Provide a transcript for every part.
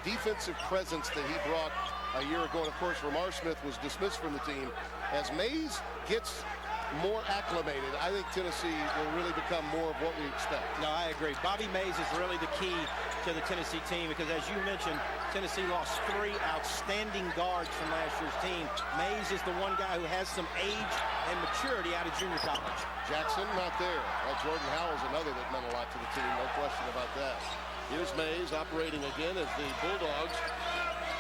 defensive presence that he brought a year ago. And of course, Ramar Smith was dismissed from the team. As Mays gets more acclimated, I think Tennessee will really become more of what we expect. No, I agree. Bobby Mays is really the key to the Tennessee team because, as you mentioned, Tennessee lost 3 outstanding guards from last year's team. Mays is the one guy who has some age and maturity out of junior college. Jackson not there. Well, Jordan Howell's another that meant a lot to the team, no question about that. Here's Mays operating again as the Bulldogs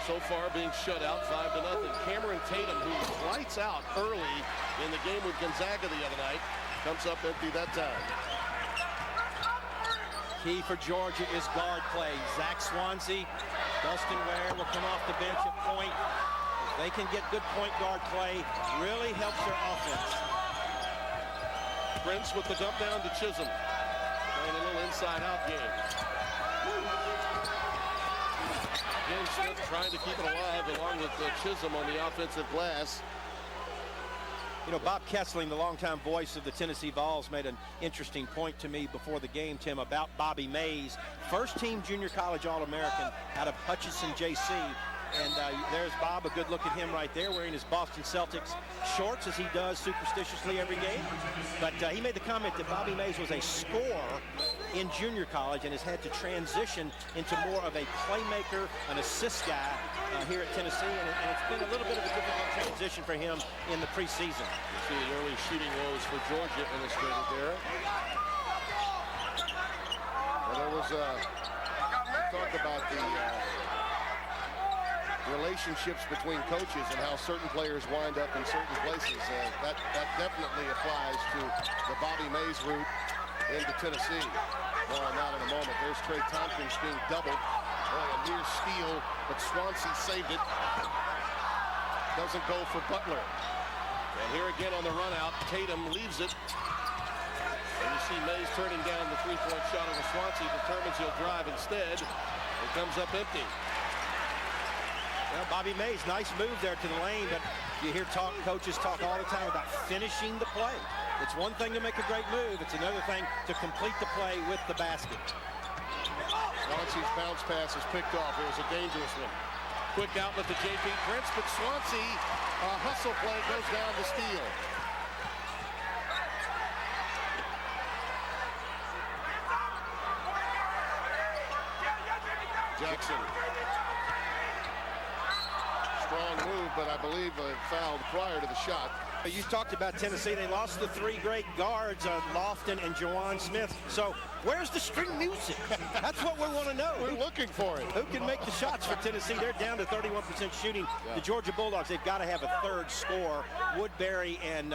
so far being shut out 5-0. Cameron Tatum, who was lights out early in the game with Gonzaga the other night, comes up empty that time. Key for Georgia is guard play. Zach Swansea, Dustin Ware will come off the bench at point. If they can get good point guard play, really helps their offense. Prince with the dump down to Chisholm. Playing a little inside-out game. Again, Smith trying to keep it alive along with Chisholm on the offensive glass. You know, Bob Kessling, the longtime voice of the Tennessee Vols, made an interesting point to me before the game, Tim, about Bobby Mays. First-team junior college All-American out of Hutchinson, J.C. And there's Bob, a good look at him right there, wearing his Boston Celtics shorts, as he does superstitiously every game. But he made the comment that Bobby Mays was a scorer in junior college and has had to transition into more of a playmaker, an assist guy here at Tennessee. And it's been a little bit of a difficult transition for him in the preseason. You see the early shooting woes for Georgia illustrated there. Well, there was talk about the relationships between coaches and how certain players wind up in certain places. That definitely applies to the Bobby Mays route into Tennessee. More on that in a moment. There's Trey Tompkins being doubled. Boy, a near steal, but Swansea saved it. Doesn't go for Butler. And here again on the run out, Tatum leaves it. And you see Mays turning down the three-point shot over Swansea, determines he'll drive instead. It comes up empty. Well, Bobby Mays, nice move there to the lane, but you hear coaches talk all the time about finishing the play. It's one thing to make a great move. It's another thing to complete the play with the basket. Swansea's bounce pass is picked off. It was a dangerous one. Quick outlet to J.P. Prince, but Swansea, a hustle play, goes down to steal. Jackson. Strong move, but I believe fouled prior to the shot. You talked about Tennessee. They lost the 3 great guards, Lofton and Jawan Smith. So where's the string music? That's what we want to know. We're looking for it. Who can make the shots for Tennessee? They're down to 31% shooting. Yeah. The Georgia Bulldogs, they've got to have a third scorer. Woodbury and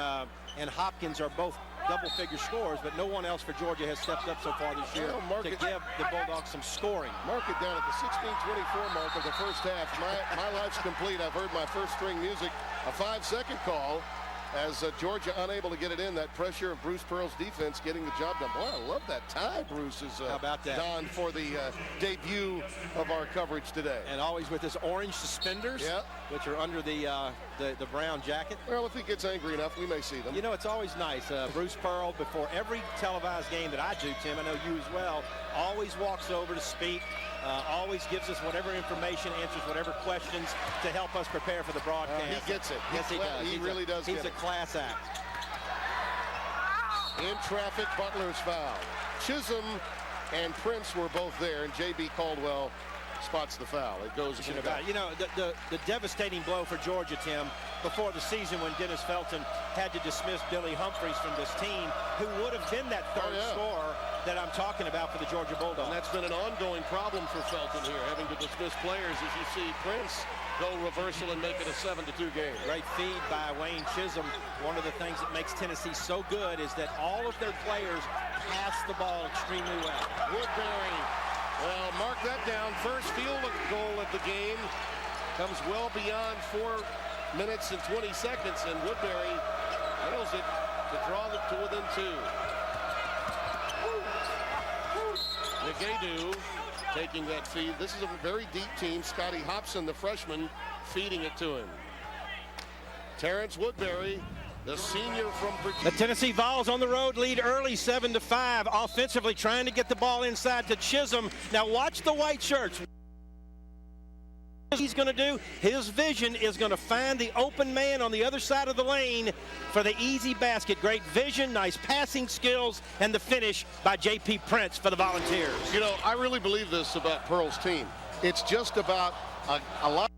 Hopkins are both double-figure scores, but no one else for Georgia has stepped up so far this year to give the Bulldogs some scoring. Mark it down at the 16:24 mark of the first half. My life's complete. I've heard my first string music. A 5-second call as Georgia unable to get it in. That pressure of Bruce Pearl's defense getting the job done. Boy, I love that tie Bruce is donned for the debut of our coverage today. And always with his orange suspenders, which are under the brown jacket. Well, if he gets angry enough, we may see them. You know, it's always nice. Bruce Pearl, before every televised game that I do, Tim, I know you as well, always walks over to speak. Always gives us whatever information, answers whatever questions to help us prepare for the broadcast. He gets it. Yes, he does. He really does. He's a class act. In traffic, Butler's foul. Chisholm and Prince were both there, and J.B. Caldwell spots the foul. It goes. You know, the devastating blow for Georgia, Tim, before the season when Dennis Felton had to dismiss Billy Humphreys from this team, who would have been that third scorer that I'm talking about for the Georgia Bulldogs. And that's been an ongoing problem for Felton here, having to dismiss players. As you see Prince go reversal and make it a 7-2 game. Great feed by Wayne Chisholm. One of the things that makes Tennessee so good is that all of their players pass the ball extremely well. Woodbury, well, mark that down. First field goal of the game comes well beyond 4 minutes and 20 seconds, and Woodbury nails it to draw them to within 2. Nagadu taking that feed. This is a very deep team. Scotty Hobson, the freshman, feeding it to him. Terrence Woodbury, the senior from Virginia. The Tennessee Vols on the road lead early 7-5. Offensively trying to get the ball inside to Chisholm. Now watch the white shirts. he's going to do? His vision is going to find the open man on the other side of the lane for the easy basket. Great vision, nice passing skills, and the finish by J.P. Prince for the Volunteers. You know, I really believe this about Pearl's team. It's just about a lot.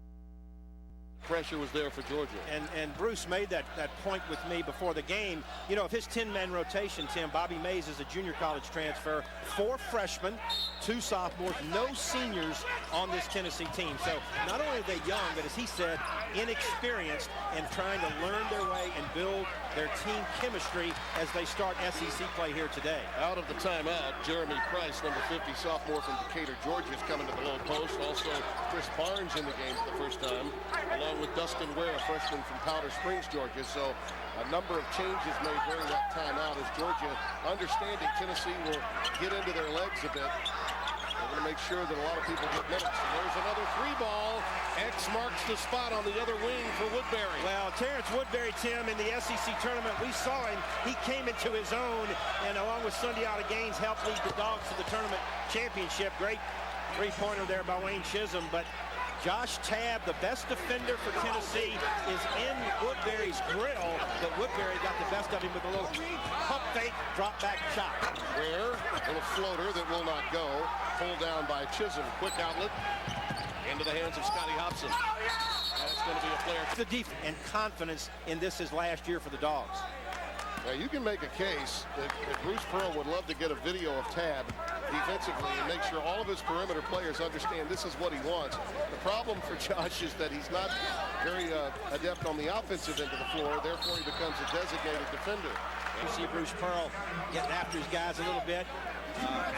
Pressure was there for Georgia. And Bruce made that point with me before the game. You know, if his 10-man rotation, Tim, Bobby Mays is a junior college transfer, 4 freshmen, 2 sophomores, no seniors on this Tennessee team. So not only are they young, but as he said, inexperienced and trying to learn their way and build their team chemistry as they start SEC play here today. Out of the timeout, Jeremy Price, number 50, sophomore from Decatur, Georgia, is coming to the low post. Also, Chris Barnes in the game for the first time, along with Dustin Ware, a freshman from Powder Springs, Georgia. So a number of changes made during that timeout as Georgia, understanding Tennessee will get into their legs a bit. They're going to make sure that a lot of people get minutes. And there's another 3-ball. X marks the spot on the other wing for Woodbury. Well, Terrence Woodbury, Tim, in the SEC tournament, we saw him. He came into his own, and along with Sundiata Gaines, helped lead the Dogs to the tournament championship. Great three-pointer there by Wayne Chisholm, but Josh Tabb, the best defender for Tennessee, is in Woodbury's grill, but Woodbury got the best of him with a little pump fake, drop back shot. Ware, a little floater that will not go. Pulled down by Chisholm. Quick outlet into the hands of Scotty Hobson. That's going to be a player. The defense and confidence in this his last year for the Dogs. Now you can make a case that Bruce Pearl would love to get a video of Tabb defensively and make sure all of his perimeter players understand this is what he wants. The problem for Josh is that he's not very adept on the offensive end of the floor, therefore he becomes a designated defender. You see Bruce Pearl getting after his guys a little bit.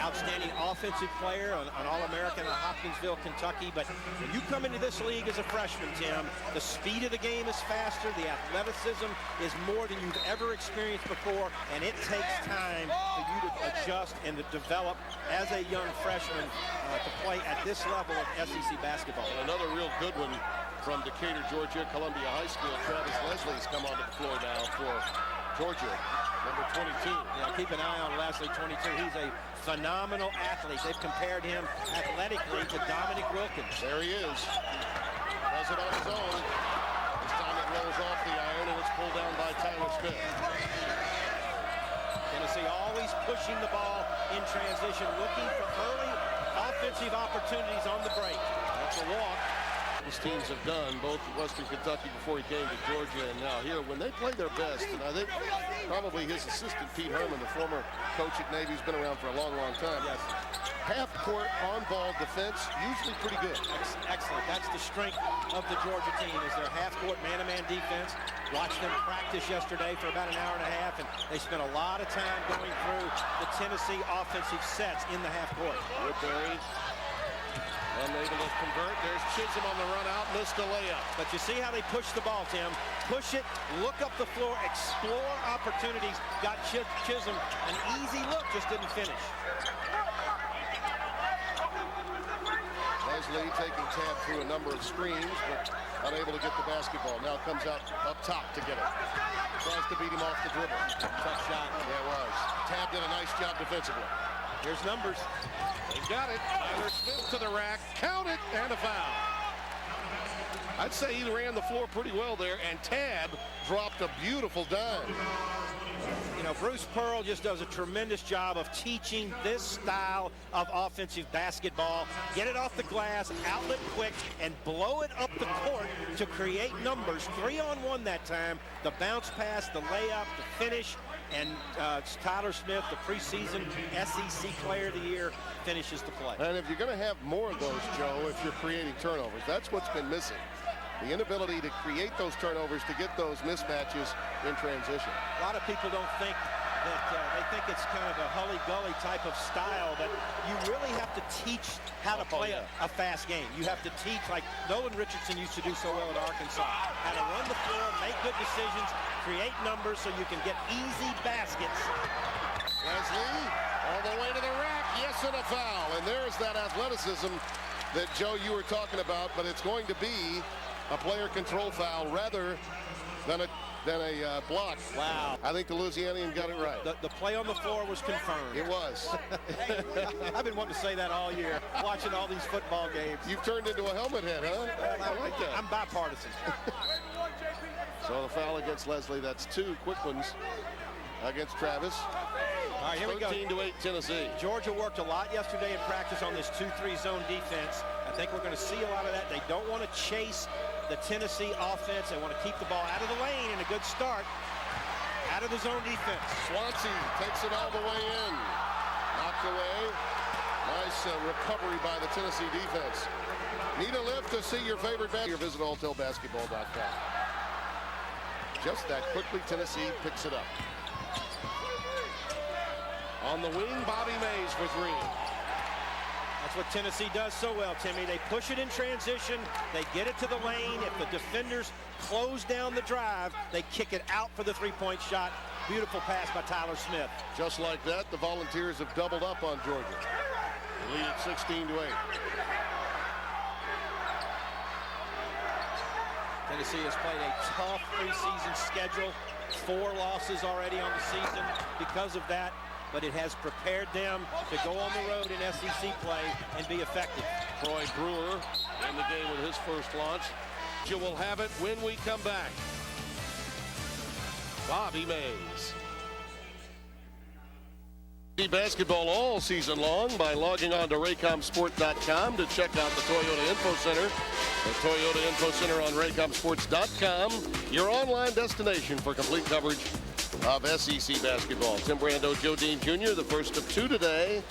Outstanding offensive player, an All-American at Hopkinsville, Kentucky. But when you come into this league as a freshman, Tim, the speed of the game is faster. The athleticism is more than you've ever experienced before. And it takes time for you to adjust and to develop as a young freshman to play at this level of SEC basketball. And another real good one from Decatur, Georgia, Columbia High School. Travis Leslie's come onto the floor now for Georgia, number 22. Yeah, keep an eye on Leslie, 22. He's a phenomenal athlete. They've compared him athletically to Dominic Wilkins. There he is. Does it on his own. This time it rolls off the iron and it's pulled down by Tyler Smith. Tennessee always pushing the ball in transition, looking for early offensive opportunities on the break. That's a walk. These teams have done, both Western Kentucky before he came to Georgia and now here, when they play their best. And I think probably his assistant, Pete Herman, the former coach at Navy, has been around for a long, long time. Yes. Half-court on-ball defense, usually pretty good. Excellent. That's the strength of the Georgia team, is their half-court man-to-man defense. Watched them practice yesterday for about an hour and a half, and they spent a lot of time going through the Tennessee offensive sets in the half-court. Woodbury unable to convert. There's Chisholm on the run out, missed a layup. But you see how they push the ball, Tim. Push it, look up the floor, explore opportunities. Got Chisholm an easy look, just didn't finish. Leslie taking Tabb through a number of screens, but unable to get the basketball. Now comes out up top to get it. Tries to beat him off the dribble. Tough shot. There it was. Tabb did a nice job defensively. Here's numbers. He's got it. Tyler Smith to the rack. Count it. And a foul. I'd say he ran the floor pretty well there, and Tabb dropped a beautiful dime. You know, Bruce Pearl just does a tremendous job of teaching this style of offensive basketball. Get it off the glass, outlet quick, and blow it up the court to create numbers. 3-on-1 that time. The bounce pass, the layup, the finish, and Tyler Smith, the preseason SEC Player of the Year, finishes the play. And if you're going to have more of those, Joe, if you're creating turnovers, that's what's been missing. The inability to create those turnovers, to get those mismatches in transition. A lot of people don't think that they think it's kind of a hully-gully type of style, but you really have to teach how to play a fast game. You have to teach, like Nolan Richardson used to do so well at Arkansas, how to run the floor, make good decisions, create numbers so you can get easy baskets. Leslie all the way to the rack. Yes, and a foul. And there's that athleticism that, Joe, you were talking about, but it's going to be a player control foul rather than a block. Wow. I think the Louisianian got it right. The play on the floor was confirmed. It was. I've been wanting to say that all year, watching all these football games. You've turned into a helmet head, huh? like that. I'm bipartisan. So the foul against Leslie. That's 2 quick ones against Travis. All right, here we go. 13-8 Tennessee. Georgia worked a lot yesterday in practice on this 2-3 zone defense. I think we're going to see a lot of that. They don't want to chase the Tennessee offense. They want to keep the ball out of the lane, and a good start out of the zone defense. Swansea takes it all the way in. Knocked away. Nice recovery by the Tennessee defense. Need a lift to see your favorite basketball? Visit alltelbasketball.com. Just that quickly, Tennessee picks it up. On the wing, Bobby Mays for 3. That's what Tennessee does so well, Timmy. They push it in transition. They get it to the lane. If the defenders close down the drive, they kick it out for the three-point shot. Beautiful pass by Tyler Smith. Just like that, the Volunteers have doubled up on Georgia. They lead at 16-8. Tennessee has played a tough preseason schedule. 4 losses already on the season because of that, but it has prepared them to go on the road in SEC play and be effective. Troy Brewer in the game with his first launch. You will have it when we come back. Bobby Mays. Basketball all season long by logging on to raycomsport.com to check out the Toyota Info Center. The Toyota Info Center on raycomsports.com, your online destination for complete coverage of SEC basketball. Tim Brando, Joe Dean Jr., the first of 2 today.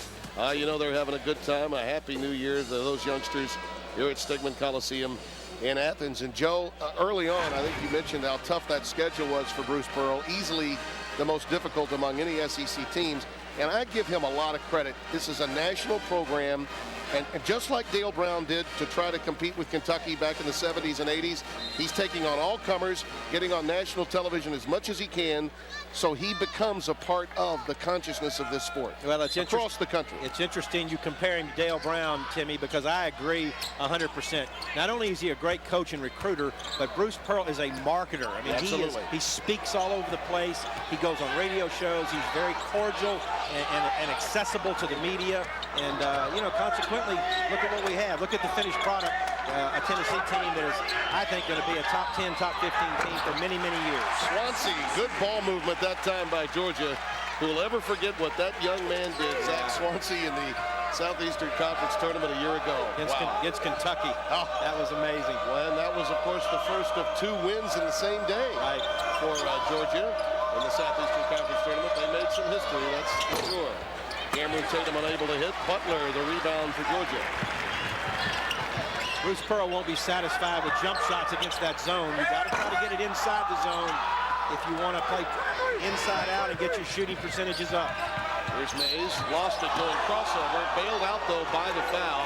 You know they're having a good time. A happy new year to those youngsters here at Stegman Coliseum in Athens. And Joe, early on, I think you mentioned how tough that schedule was for Bruce Pearl. Easily the most difficult among any SEC teams. And I give him a lot of credit. This is a national program. And just like Dale Brown did to try to compete with Kentucky back in the 70s and 80s, he's taking on all comers, getting on national television as much as he can, so he becomes a part of the consciousness of this sport. Well, it's across the country. It's interesting you compare him to Dale Brown, Timmy, because I agree 100%. Not only is he a great coach and recruiter, but Bruce Pearl is a marketer. I mean, he speaks all over the place. He goes on radio shows. He's very cordial and accessible to the media. And, you know, consequently, look at what we have. Look at the finished product. A Tennessee team that is, I think, going to be a top 10, top 15 team for many, many years. Swansea, good ball movement that time by Georgia. Who'll ever forget what that young man did, Zach Swansea, in the Southeastern Conference tournament a year ago. Against Kentucky. Oh. That was amazing. Well, and that was, of course, the first of 2 wins in the same day for Georgia in the Southeastern Conference tournament. They made some history, that's for sure. Cameron Tatum unable to hit. Butler, the rebound for Georgia. Bruce Pearl won't be satisfied with jump shots against that zone. You got to try to get it inside the zone if you want to play inside out and get your shooting percentages up. Here's Mays, lost it going crossover, bailed out though by the foul.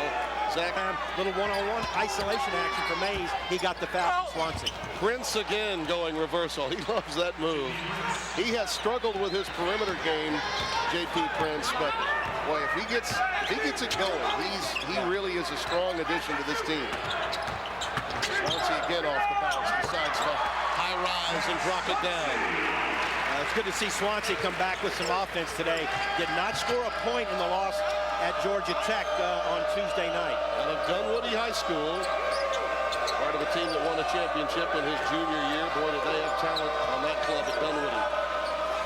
Zach, little one-on-one isolation action for Mays. He got the foul from Swansea. Prince again going reversal. He loves that move. He has struggled with his perimeter game, J.P. Prince, but boy, if he gets it going, he really is a strong addition to this team. Swansea again off the bounce, decides to high rise and drop it down. It's good to see Swansea come back with some offense today. Did not score a point in the loss at Georgia Tech on Tuesday night. Out of Dunwoody High School, part of a team that won a championship in his junior year. Boy, did they have talent on that club at Dunwoody.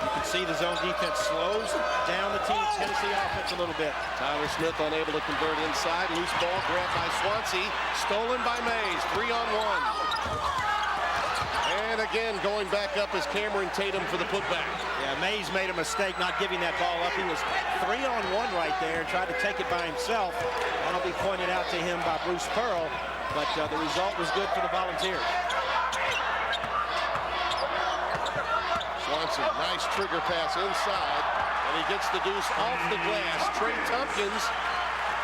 You can see the zone defense slows down the team Tennessee offense a little bit. Tyler Smith unable to convert inside. Loose ball grabbed by Swansea. Stolen by Mays. 3-on-1. And again, going back up is Cameron Tatum for the putback. Yeah, Mays made a mistake not giving that ball up. He was 3-on-1 right there and tried to take it by himself. That'll be pointed out to him by Bruce Pearl, but the result was good for the Volunteers. Swanson, nice trigger pass inside, and he gets the deuce off the glass. Trey Tompkins,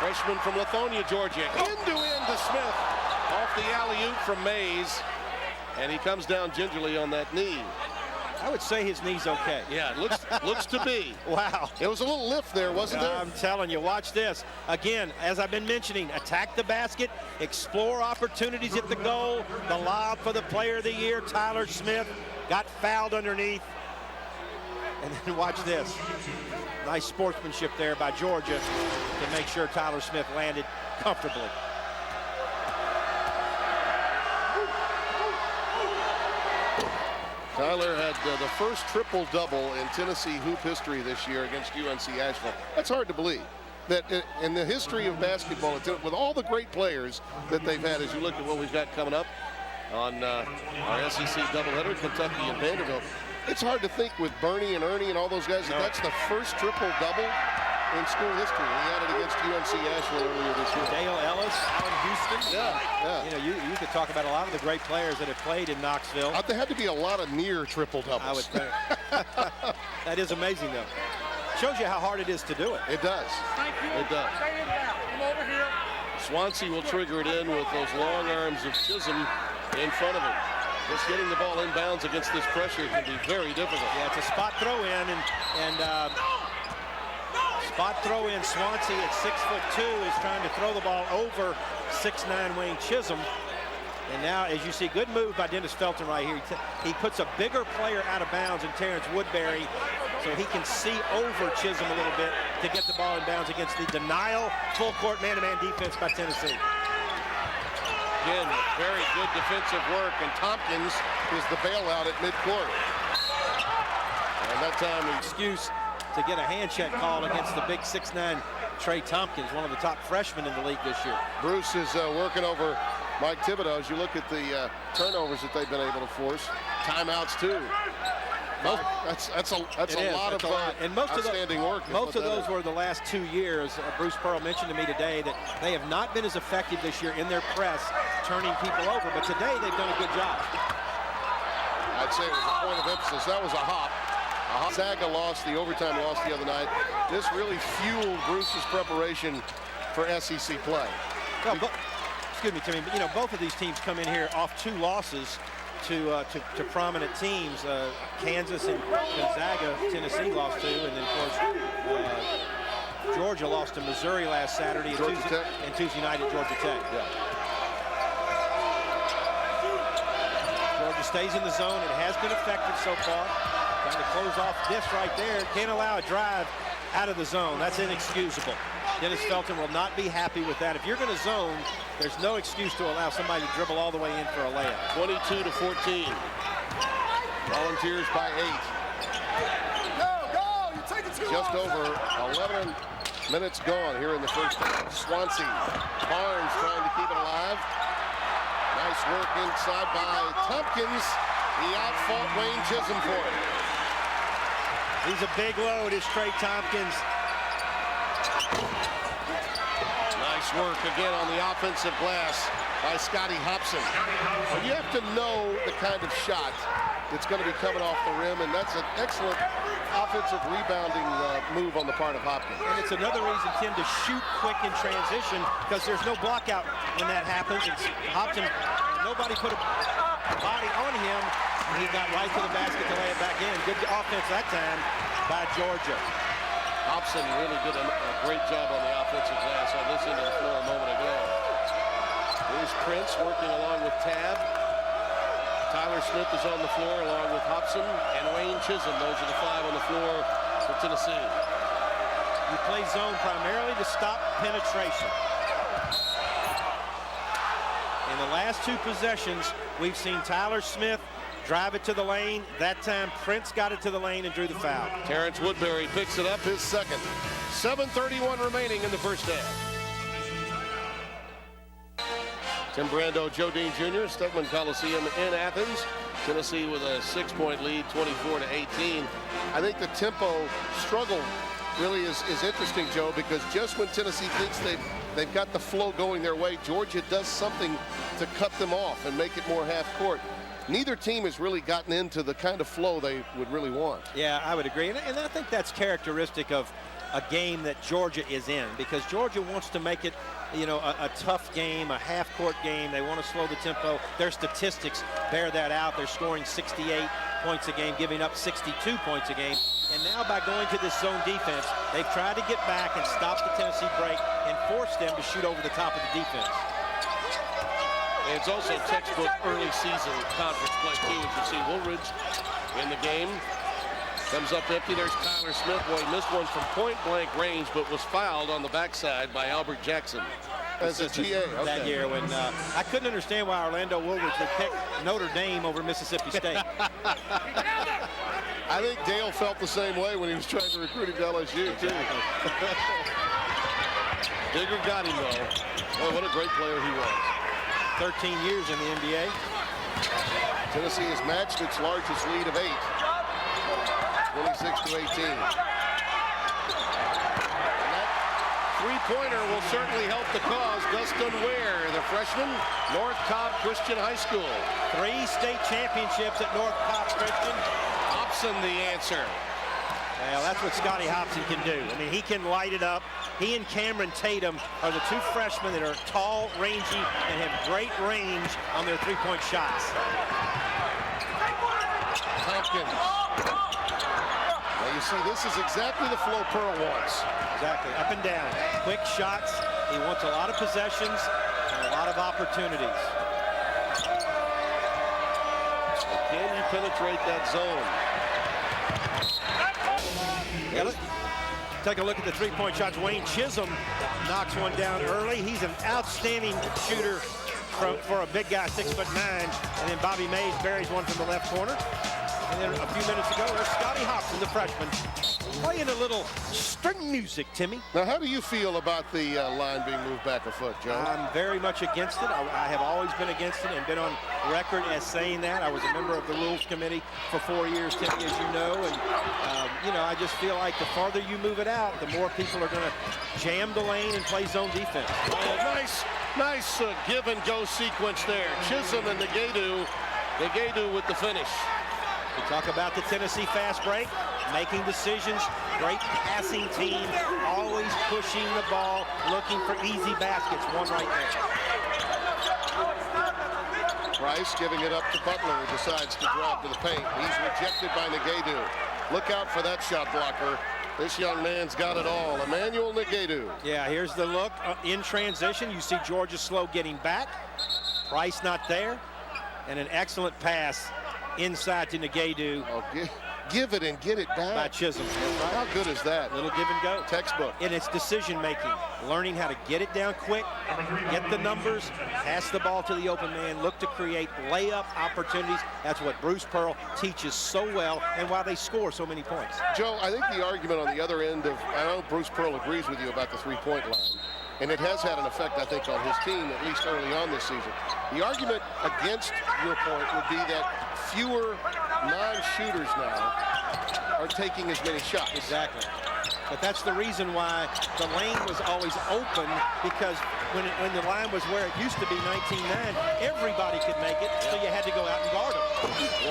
freshman from Lithonia, Georgia, end-to-end to Smith, off the alley-oop from Mays, and he comes down gingerly on that knee. I would say his knee's okay. Yeah, it looks to be. Wow. It was a little lift there, wasn't there? I'm telling you, watch this. Again, as I've been mentioning, attack the basket, explore opportunities at the goal. The lob for the player of the year, Tyler Smith, got fouled underneath. And then watch this. Nice sportsmanship there by Georgia to make sure Tyler Smith landed comfortably. Tyler had the first triple-double in Tennessee hoop history this year against UNC Asheville. That's hard to believe. That in the history of basketball, with all the great players that they've had, as you look at what we've got coming up on our SEC doubleheader, Kentucky and Vanderbilt, it's hard to think with Bernie and Ernie and all those guys that that's the first triple-double in school history. He had it against UNC Asheville earlier this year. Dale Ellis, Allen Houston. Yeah. You know, you could talk about a lot of the great players that have played in Knoxville. There had to be a lot of near triple-doubles. I would think. That is amazing, though. Shows you how hard it is to do it. It does. Thank you. It does. Stay in now. Come over here. Swansea will trigger it in with those long arms of Chisholm in front of him. Just getting the ball inbounds against this pressure can be very difficult. Yeah, it's a spot throw in, and spot throw in. Swansea at 6'2" is trying to throw the ball over 6'9" Wayne Chisholm. And now, as you see, good move by Dennis Felton right here. He puts a bigger player out of bounds in Terrence Woodbury, so he can see over Chisholm a little bit to get the ball in bounds against the denial full court man-to-man defense by Tennessee. Again, very good defensive work, and Tompkins is the bailout at midcourt. And that time, Excuse to get a hand check called against the big 6'9" Trey Tompkins, one of the top freshmen in the league this year. Bruce is working over Mike Thibodeau. As you look at the turnovers that they've been able to force, timeouts too. That's a lot of outstanding work. Most of those were the last 2 years. Bruce Pearl mentioned to me today that they have not been as effective this year in their press, turning people over. But today they've done a good job. I'd say it was a point of emphasis. That was a hop. Zaga lost the overtime loss the other night. This really fueled Bruce's preparation for SEC play. Well, excuse me, Timmy, but you know, both of these teams come in here off 2 losses to prominent teams. Kansas and Gonzaga, Tennessee lost to, and then of course Georgia lost to Missouri last Saturday and Tuesday night at Georgia Tech. Yeah. Georgia stays in the zone. It has been effective so far. Trying to close off this right there. Can't allow a drive out of the zone. That's inexcusable. Dennis Felton will not be happy with that. If you're going to zone, there's no excuse to allow somebody to dribble all the way in for a layup. 22-14. Volunteers by 8. Go! You're taking too long. Just over 11 minutes gone here in the first half. Swansea. Barnes trying to keep it alive. Nice work inside by Tompkins. He outfought Wayne Chisholm for it. He's a big load, is Trey Tompkins. Nice work again on the offensive glass by Scotty Hobson. But you have to know the kind of shot that's going to be coming off the rim, and that's an excellent offensive rebounding move on the part of Hopkins. And it's another reason, Tim, to shoot quick in transition, because there's no block out when that happens. It's Hobson, nobody put a body on him. He got right to the basket to lay it back in. Good offense that time by Georgia. Hobson really did a great job on the offensive glass on this end of the floor a moment ago. Here's Prince working along with Tab. Tyler Smith is on the floor along with Hobson and Wayne Chisholm. Those are the 5 on the floor for Tennessee. You play zone primarily to stop penetration. In the last 2 possessions, we've seen Tyler Smith drive it to the lane. That time, Prince got it to the lane and drew the foul. Terrence Woodbury picks it up, his second. 7:31 remaining in the first half. Tim Brando, Joe Dean Jr., Stegeman Coliseum in Athens. Tennessee with a 6-point lead, 24-18. I think the tempo struggle really is interesting, Joe, because just when Tennessee thinks they've got the flow going their way, Georgia does something to cut them off and make it more half court. Neither team has really gotten into the kind of flow they would really want. Yeah, I would agree. And I think that's characteristic of a game that Georgia is in, because Georgia wants to make it, you know, a tough game, a half-court game. They want to slow the tempo. Their statistics bear that out. They're scoring 68 points a game, giving up 62 points a game. And now by going to this zone defense, they've tried to get back and stop the Tennessee break and force them to shoot over the top of the defense. And it's also textbook early season conference play, too, as you see Woolridge in the game. Comes up empty. There's Tyler Smith. Boy, he missed one from point-blank range, but was fouled on the backside by Albert Jackson. As a assistant GA, okay. that year when I couldn't understand why Orlando Woolridge would pick Notre Dame over Mississippi State. I think Dale felt the same way when he was trying to recruit him to LSU, too. Digger got him, though. Boy, what a great player he was. 13 years in the NBA. Tennessee has matched its largest lead of 8. 26-18. Three-pointer will certainly help the cause. Dustin Ware, the freshman, North Cobb Christian High School. 3 state championships at North Cobb Christian. Hobson the answer. Well, that's what Scotty Hobson can do. I mean, he can light it up. He and Cameron Tatum are the 2 freshmen that are tall, rangy, and have great range on their three-point shots. Tompkins. Now you see, this is exactly the flow Pearl wants. Exactly, up and down. Quick shots. He wants a lot of possessions and a lot of opportunities. Can you penetrate that zone? Yeah, take a look at the three-point shots. Wayne Chisholm knocks one down early. He's an outstanding shooter for a big guy, 6'9". And then Bobby Mays buries one from the left corner. And then a few minutes ago, there's Scotty Hobson, the freshman, playing a little string music, Timmy. Now, how do you feel about the line being moved back a foot, Joe? I'm very much against it. I have always been against it and been on record as saying that. I was a member of the Rules Committee for 4 years, Timmy, as you know. And, you know, I just feel like the farther you move it out, the more people are going to jam the lane and play zone defense. Oh, nice give-and-go sequence there. Chisholm and Negadu with the finish. We talk about the Tennessee fast break, making decisions, great passing team, always pushing the ball, looking for easy baskets. One right there. Price giving it up to Butler, who decides to drive to the paint. He's rejected by Negadu. Look out for that shot blocker. This young man's got it all. Emmanuel Negadu. Yeah, here's the look in transition. You see Georgia Slow getting back. Price not there. And an excellent pass inside to Negadu. Oh, give it and get it back. By Chisholm. How good is that? Little give and go. Textbook. And it's decision making. Learning how to get it down quick, get the numbers, pass the ball to the open man, look to create layup opportunities. That's what Bruce Pearl teaches so well and why they score so many points. Joe, I think the argument on the other end of, I know Bruce Pearl agrees with you about the three-point line. And it has had an effect, I think, on his team, at least early on this season. The argument against your point would be that fewer non-shooters now are taking as many shots. Exactly. But that's the reason why the lane was always open, because when the line was where it used to be, 19-9, everybody could make it, so you had to go out and guard them.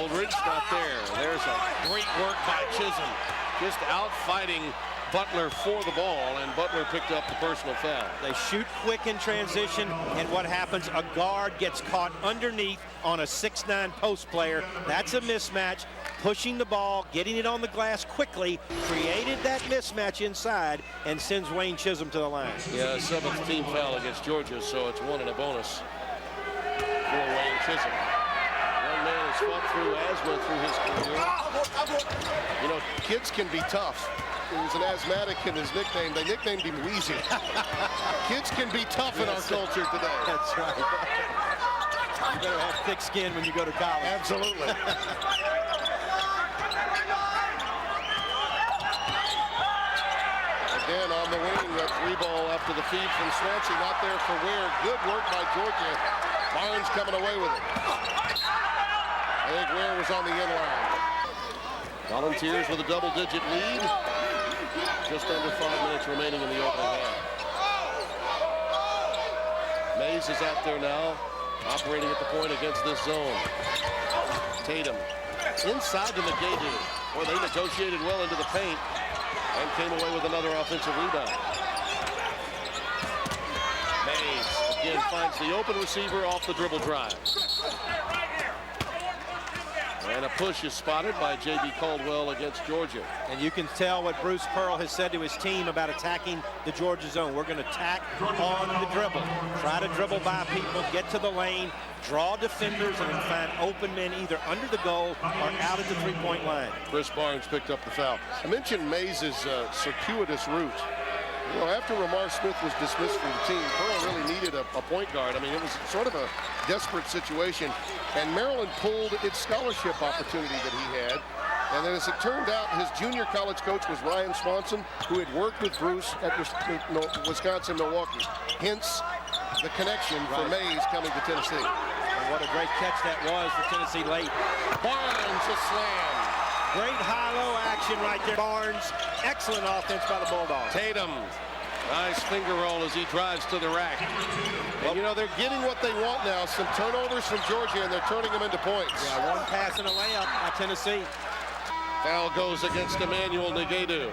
Woolridge not there. There's a great work by Chisholm. Just out fighting Butler for the ball, and Butler picked up the personal foul. They shoot quick in transition, and what happens? A guard gets caught underneath on a 6'9" post player. That's a mismatch. Pushing the ball, getting it on the glass quickly, created that mismatch inside, and sends Wayne Chisholm to the line. Yeah, 7th team foul against Georgia, so it's 1 and a bonus for Wayne Chisholm. Young man has fought through asthma through his career. You know, kids can be tough. He was an asthmatic in his nickname. They nicknamed him Wheezy. Kids can be tough in our culture today. That's right. You better have thick skin when you go to college. Absolutely. Again on the wing, that 3-ball after the feed from Swansea. Not there for Ware. Good work by Georgia. Barnes coming away with it. I think Ware was on the in-line. Volunteers with a double-digit lead. Just under 5 minutes remaining in the opening half. Mays is out there now, operating at the point against this zone. Tatum inside to Negadu. Boy, they negotiated well into the paint and came away with another offensive rebound. Mays again finds the open receiver off the dribble drive. And a push is spotted by J.B. Caldwell against Georgia. And you can tell what Bruce Pearl has said to his team about attacking the Georgia zone. We're going to attack on the dribble. Try to dribble by people, get to the lane, draw defenders, and then find open men either under the goal or out at the three-point line. Chris Barnes picked up the foul. I mentioned Mays' circuitous route. Well, after Ramar Smith was dismissed from the team, Pearl really needed a point guard. I mean, it was sort of a desperate situation. And Maryland pulled its scholarship opportunity that he had. And then as it turned out, his junior college coach was Ryan Swanson, who had worked with Bruce at Wisconsin-Milwaukee. Hence, the connection for Mays coming to Tennessee. And what a great catch that was for Tennessee late. Barnes a slam. Great high-low action right there. Barnes, excellent offense by the Bulldogs. Tatum, nice finger roll as he drives to the rack. And, you know, they're getting what they want now. Some turnovers from Georgia, and they're turning them into points. Yeah, one pass and a layup by Tennessee. Foul goes against Emmanuel Negredo.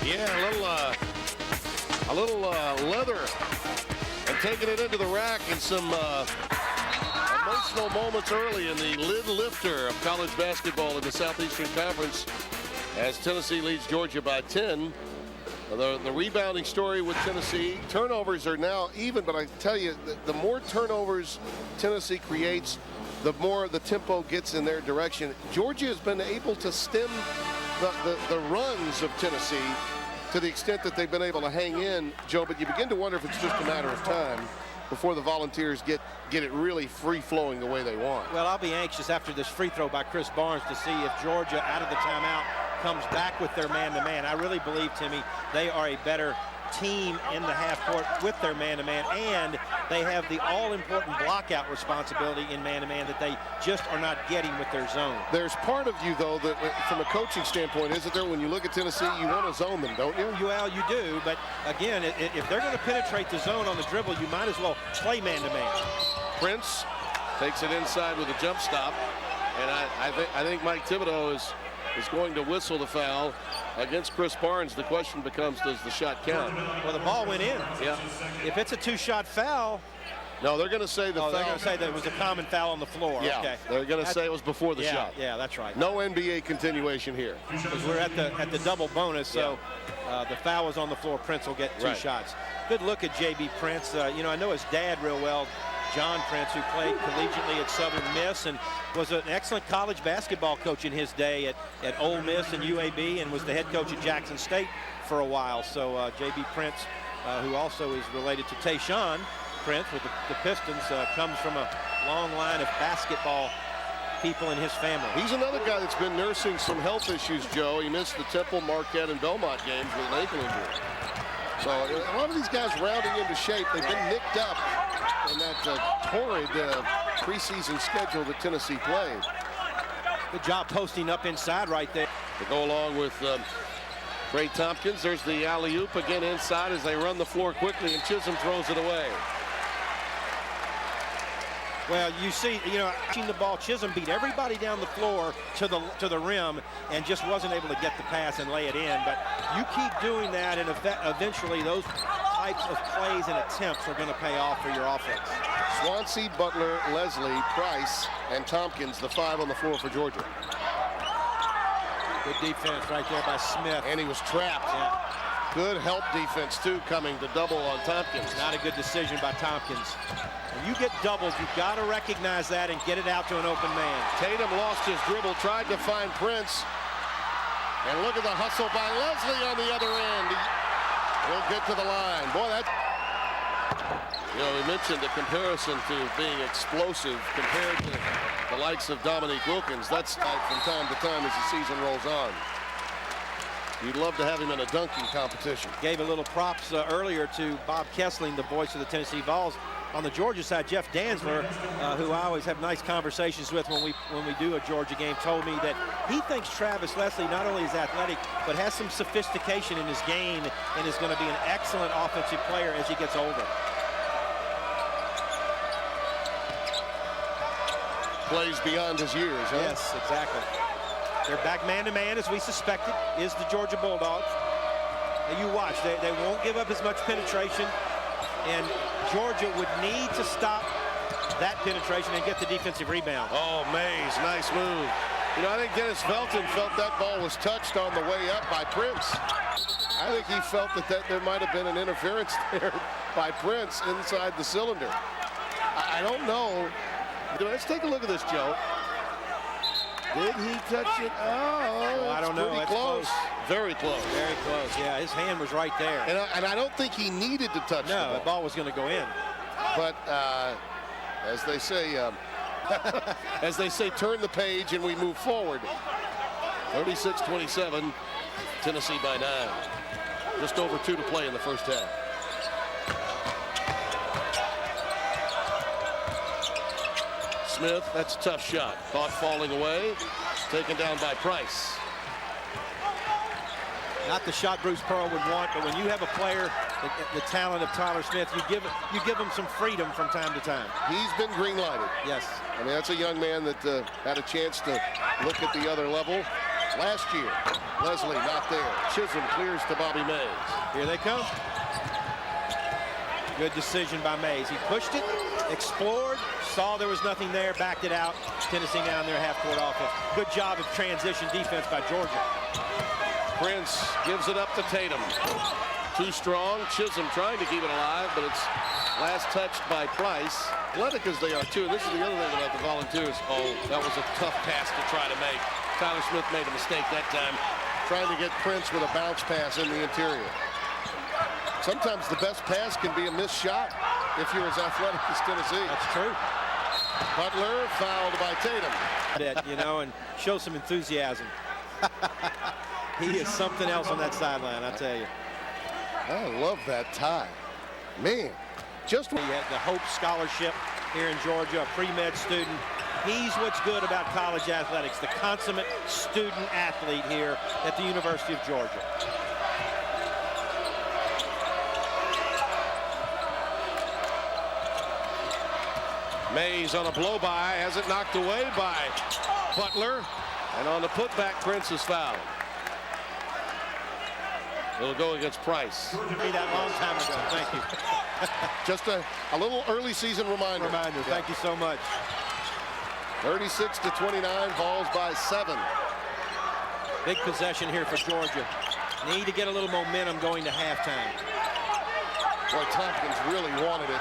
Yeah, a little leather, and taking it into the rack, and some emotional moments early in the lid lifter of college basketball in the Southeastern Conference as Tennessee leads Georgia by 10. The rebounding story with Tennessee, turnovers are now even, but I tell you, the more turnovers Tennessee creates, the more the tempo gets in their direction. Georgia has been able to stem the runs of Tennessee to the extent that they've been able to hang in, Joe, but you begin to wonder if it's just a matter of time before the Volunteers get it really free-flowing the way they want. Well, I'll be anxious after this free throw by Chris Barnes to see if Georgia, out of the timeout, comes back with their man-to-man. I really believe, Timmy, they are a better team in the half court with their man-to-man, and they have the all-important blockout responsibility in man-to-man that they just are not getting with their zone. There's part of you, though, that from a coaching standpoint, isn't there, when you look at Tennessee, you want to zone them, don't you? Well, you do, but again, if they're going to penetrate the zone on the dribble, you might as well play man-to-man. Prince takes it inside with a jump stop, and I think Mike Thibodeau is going to whistle the foul against Chris Barnes. The question becomes, does the shot count? Well, the ball went in. Yeah. If it's a two-shot foul. No, they're going to say they're going to say that it was a common foul on the floor. Yeah, okay. They're going to say it was before the shot. Yeah, that's right. No NBA continuation here. Because we're at the double bonus, so the foul was on the floor. Prince will get two shots. Good look at J.B. Prince. You know, I know his dad real well, John Prince, who played collegiately at Southern Miss and was an excellent college basketball coach in his day at Ole Miss and UAB, and was the head coach at Jackson State for a while. So J.B. Prince, who also is related to Tayshaun Prince with the Pistons, comes from a long line of basketball people in his family. He's another guy that's been nursing some health issues, Joe. He missed the Temple, Marquette, and Belmont games with an ankle injury. So a lot of these guys rounding into shape. They've been nicked up in that torrid preseason schedule that Tennessee played. Good job posting up inside right there. To go along with Trey Tompkins. There's the alley-oop again inside as they run the floor quickly, and Chisholm throws it away. Well, you see, you know, the ball, Chisholm beat everybody down the floor to the rim and just wasn't able to get the pass and lay it in. But you keep doing that, and eventually those types of plays and attempts are going to pay off for your offense. Swansea, Butler, Leslie, Price, and Tompkins, the five on the floor for Georgia. Good defense right there by Smith. And he was trapped. Yeah. Good help defense, too, coming to double on Tompkins. Not a good decision by Tompkins. When you get doubled, you've got to recognize that and get it out to an open man. Tatum lost his dribble, tried to find Prince. And look at the hustle by Leslie on the other end. He'll get to the line. Boy, that... You know, we mentioned the comparison to being explosive compared to the likes of Dominique Wilkins. That's from time to time as the season rolls on. You'd love to have him in a dunking competition. Gave a little props earlier to Bob Kessling, the voice of the Tennessee Vols. On the Georgia side, Jeff Danzler, who I always have nice conversations with when we do a Georgia game, told me that he thinks Travis Leslie not only is athletic, but has some sophistication in his game and is going to be an excellent offensive player as he gets older. Plays beyond his years, huh? Yes, exactly. They're back man-to-man, as we suspected, is the Georgia Bulldogs. And you watch, they won't give up as much penetration, and Georgia would need to stop that penetration and get the defensive rebound. Oh, Mays, nice move. You know, I think Dennis Felton felt that ball was touched on the way up by Prince. I think he felt that there might have been an interference there by Prince inside the cylinder. I don't know. Let's take a look at this, Joe. Did he touch it? Oh, I don't know. Pretty That's close. close. Very close. Very close. Yeah, his hand was right there. And I don't think he needed to touch No, the the ball was going to go in. But as they say, turn the page and we move forward. 36-27, Tennessee by 9. Just over 2 to play in the first half. Smith, that's a tough shot. Caught falling away. Taken down by Price. Not the shot Bruce Pearl would want, but when you have a player, the talent of Tyler Smith, you give him some freedom from time to time. He's been green lighted. Yes. I mean, that's a young man that had a chance to look at the other level last year. Leslie not there. Chisholm clears to Bobby Mays. Here they come. Good decision by Mays. He pushed it, explored, saw there was nothing there, backed it out. Tennessee now in their half-court offense. Good job of transition defense by Georgia. Prince gives it up to Tatum. Too strong. Chisholm trying to keep it alive, but it's last touched by Price. Athletic as they are, too. This is the other thing about the Volunteers. Oh, that was a tough pass to try to make. Tyler Smith made a mistake that time, trying to get Prince with a bounce pass in the interior. Sometimes the best pass can be a missed shot if you're as athletic as Tennessee. That's true. Butler fouled by Tatum. You know, and show some enthusiasm. He is something else on that sideline, I tell you. I love that tie. Man, just He had the Hope Scholarship here in Georgia, a pre-med student. He's what's good about college athletics, the consummate student athlete here at the University of Georgia. Mays on a blow-by, has it knocked away by Butler. And on the putback, Prince is fouled. It'll go against Price. Me that long time ago. Thank you. Just a little early season reminder. Thank you so much. 36-29, Vols by 7. Big possession here for Georgia. Need to get a little momentum going to halftime. Boy, Tompkins really wanted it.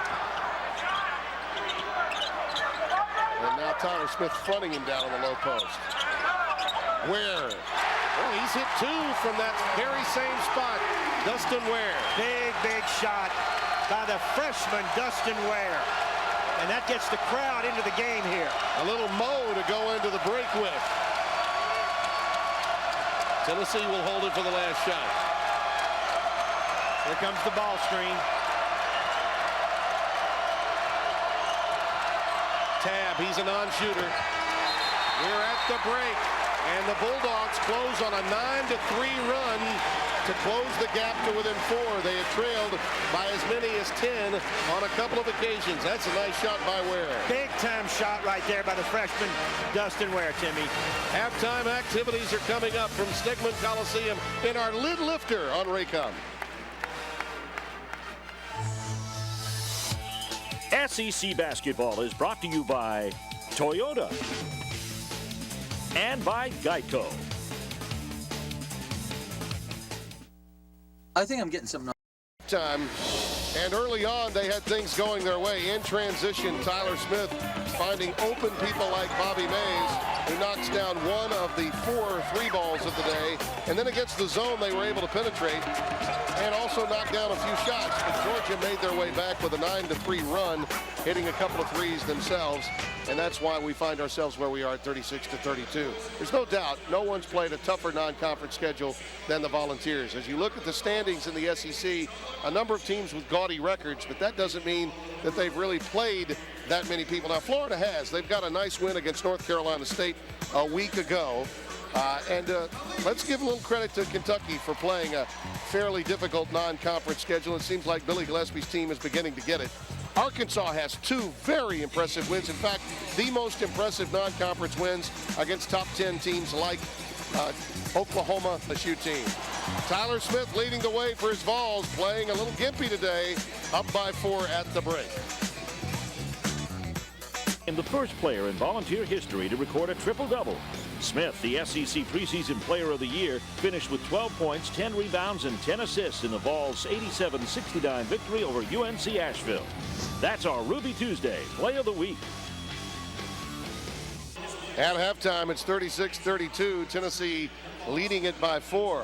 And now Tyler Smith fronting him down on the low post. Ware. Oh, he's hit 2 from that very same spot. Dustin Ware. Big shot by the freshman Dustin Ware. And that gets the crowd into the game here. A little Mo to go into the break with. Tennessee will hold it for the last shot. Here comes the ball screen. Tab, he's a non-shooter. We're at the break, and the Bulldogs close on a 9-3 run to close the gap to within 4. They had trailed by as many as 10 on a couple of occasions. That's a nice shot by Ware. Big time shot right there by the freshman Dustin Ware, Timmy. Halftime activities are coming up from Stegman Coliseum in our lid lifter on Raycom. SEC basketball is brought to you by Toyota and by Geico. I think I'm getting something. Time. And early on, they had things going their way. In transition, Tyler Smith finding open people like Bobby Mays, who knocks down one of the 4 3-balls of the day. And then against the zone, they were able to penetrate and also knock down a few shots. But Georgia made their way back with a 9-3 run, hitting a couple of threes themselves. And that's why we find ourselves where we are at 36-32. There's no doubt no one's played a tougher non-conference schedule than the Volunteers. As you look at the standings in the SEC, a number of teams with gaudy records, but that doesn't mean that they've really played that many people. Now, Florida has. They've got a nice win against North Carolina State a week ago. Let's give a little credit to Kentucky for playing a fairly difficult non-conference schedule. It seems like Billy Gillespie's team is beginning to get it. Arkansas has 2 very impressive wins. In fact, the most impressive non-conference wins against top 10 teams like Oklahoma, the shoe team. Tyler Smith leading the way for his Vols, playing a little gimpy today, up by 4 at the break. And the first player in Volunteer history to record a triple-double. Smith, the SEC preseason player of the year, finished with 12 points, 10 rebounds, and 10 assists in the Vols' 87-69 victory over UNC Asheville. That's our Ruby Tuesday Play of the Week. At halftime, it's 36-32. Tennessee leading it by 4.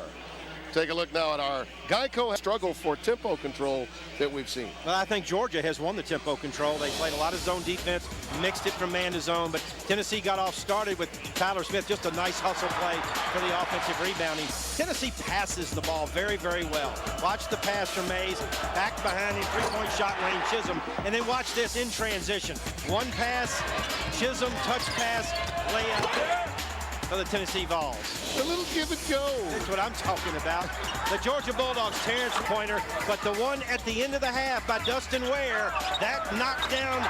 Take a look now at our Geico struggle for tempo control that we've seen. Well, I think Georgia has won the tempo control. They played a lot of zone defense, mixed it from man to zone, but Tennessee got off started with Tyler Smith, just a nice hustle play for the offensive rebounding. Tennessee passes the ball very, very well. Watch the pass from Mays, back behind him, three-point shot lane, Chisholm, and then watch this in transition. One pass, Chisholm, touch pass, layup for the Tennessee Vols. A little give and go. That's what I'm talking about. The Georgia Bulldogs Terrence Pointer, but the one at the end of the half by Dustin Ware, that knocked down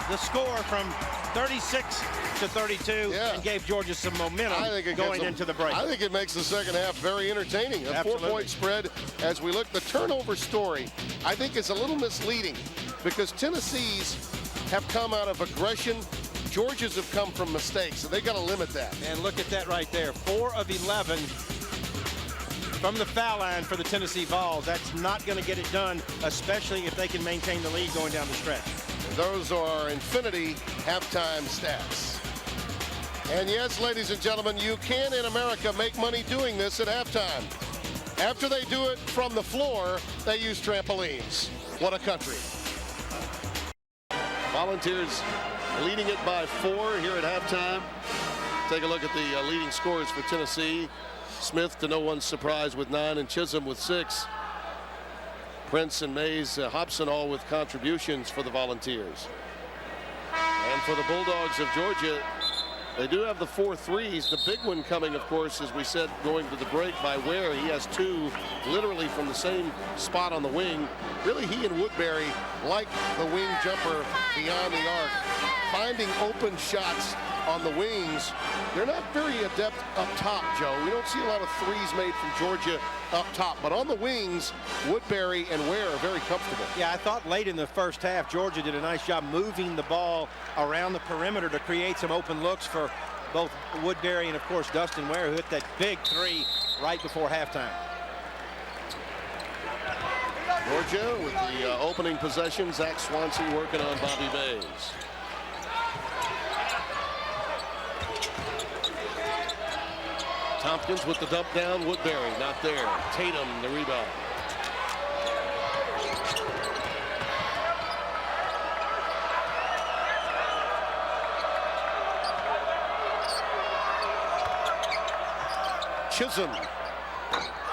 the score from 36-32 and gave Georgia some momentum going into the break. I think it makes the second half very entertaining. A 4-point spread as we look. The turnover story, I think, is a little misleading because Tennessee's have come out of aggression. Georgia's have come from mistakes, so they got to limit that. And look at that right there. 4 of 11 from the foul line for the Tennessee Vols. That's not going to get it done, especially if they can maintain the lead going down the stretch. Those are Infinity halftime stats. And yes, ladies and gentlemen, you can in America make money doing this at halftime. After they do it from the floor, they use trampolines. What a country. Volunteers leading it by 4 here at halftime. Take a look at the leading scorers for Tennessee. Smith, to no one's surprise, with 9, and Chisholm with 6. Prince and Mays, Hobson all with contributions for the Volunteers. And for the Bulldogs of Georgia, they do have the 4 threes. The big one coming, of course, as we said, going to the break by Ware. He has 2 literally from the same spot on the wing. Really, he and Woodbury, like the wing jumper beyond the arc, finding open shots on the wings. They're not very adept up top, Joe. We don't see a lot of threes made from Georgia up top, but on the wings, Woodbury and Ware are very comfortable. Yeah, I thought late in the first half, Georgia did a nice job moving the ball around the perimeter to create some open looks for both Woodbury and, of course, Dustin Ware, who hit that big 3 right before halftime. Georgia with the opening possession. Zach Swansea working on Bobby Mays. Tompkins with the dump down. Woodbury not there. Tatum the rebound. Chisholm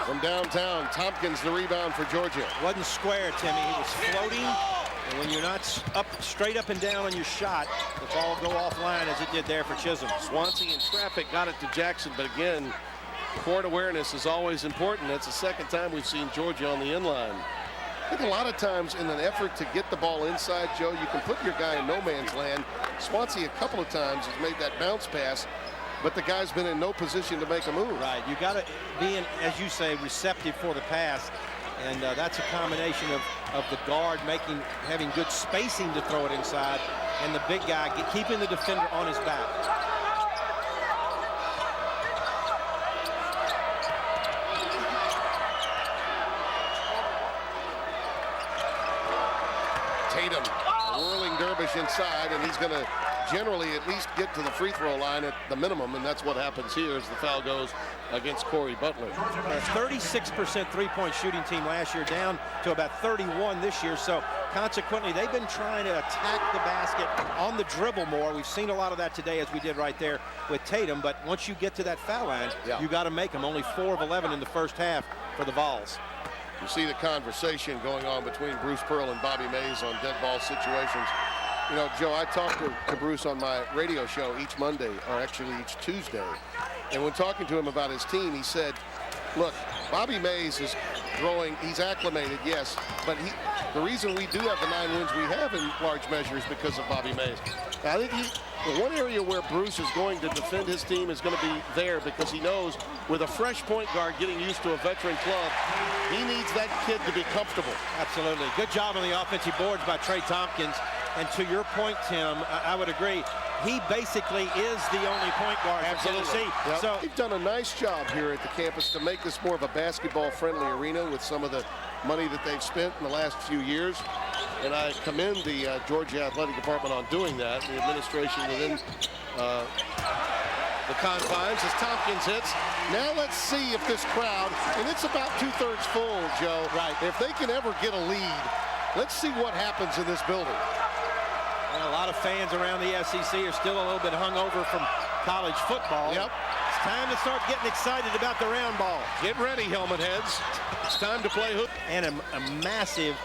from downtown. Tompkins the rebound for Georgia. Wasn't square, Timmy. He was floating. And when you're not straight up and down on your shot, the ball will go offline as it did there for Chisholm. Swansea in traffic got it to Jackson, but again, court awareness is always important. That's the second time we've seen Georgia on the inline. I think a lot of times in an effort to get the ball inside, Joe, you can put your guy in no man's land. Swansea a couple of times has made that bounce pass, but the guy's been in no position to make a move. Right, you got to be, as you say, receptive for the pass. And that's a combination of the guard having good spacing to throw it inside, and the big guy keeping the defender on his back. Tatum, a whirling dervish inside, and he's going to generally at least get to the free throw line at the minimum, and that's what happens here as the foul goes against Corey Butler. A 36% three-point shooting team last year, down to about 31 this year. So consequently, they've been trying to attack the basket on the dribble more. We've seen a lot of that today, as we did right there with Tatum. But once you get to that foul line, you got to make them. Only 4 of 11 in the first half for the Vols. You see the conversation going on between Bruce Pearl and Bobby Mays on dead ball situations. You know, Joe, I talk to Bruce on my radio show each Monday, or actually each Tuesday. And when talking to him about his team, he said, look, Bobby Mays is growing. He's acclimated, yes, but the reason we do have the 9 wins we have in large measure is because of Bobby Mays. I think the one area where Bruce is going to defend his team is going to be there, because he knows with a fresh point guard getting used to a veteran club, he needs that kid to be comfortable. Absolutely. Good job on the offensive boards by Trey Tompkins. And to your point, Tim, I would agree. He basically is the only point guard for Tennessee. Yep. So they've done a nice job here at the campus to make this more of a basketball-friendly arena with some of the money that they've spent in the last few years. and I commend the Georgia Athletic Department on doing that, the administration within the confines as Tompkins hits. Now let's see if this crowd, and it's about 2/3 full, Joe. Right. If they can ever get a lead, let's see what happens in this building. Well, a lot of fans around the SEC are still a little bit hungover from college football. Yep. It's time to start getting excited about the round ball. Get ready, helmet heads. It's time to play hoop. And a massive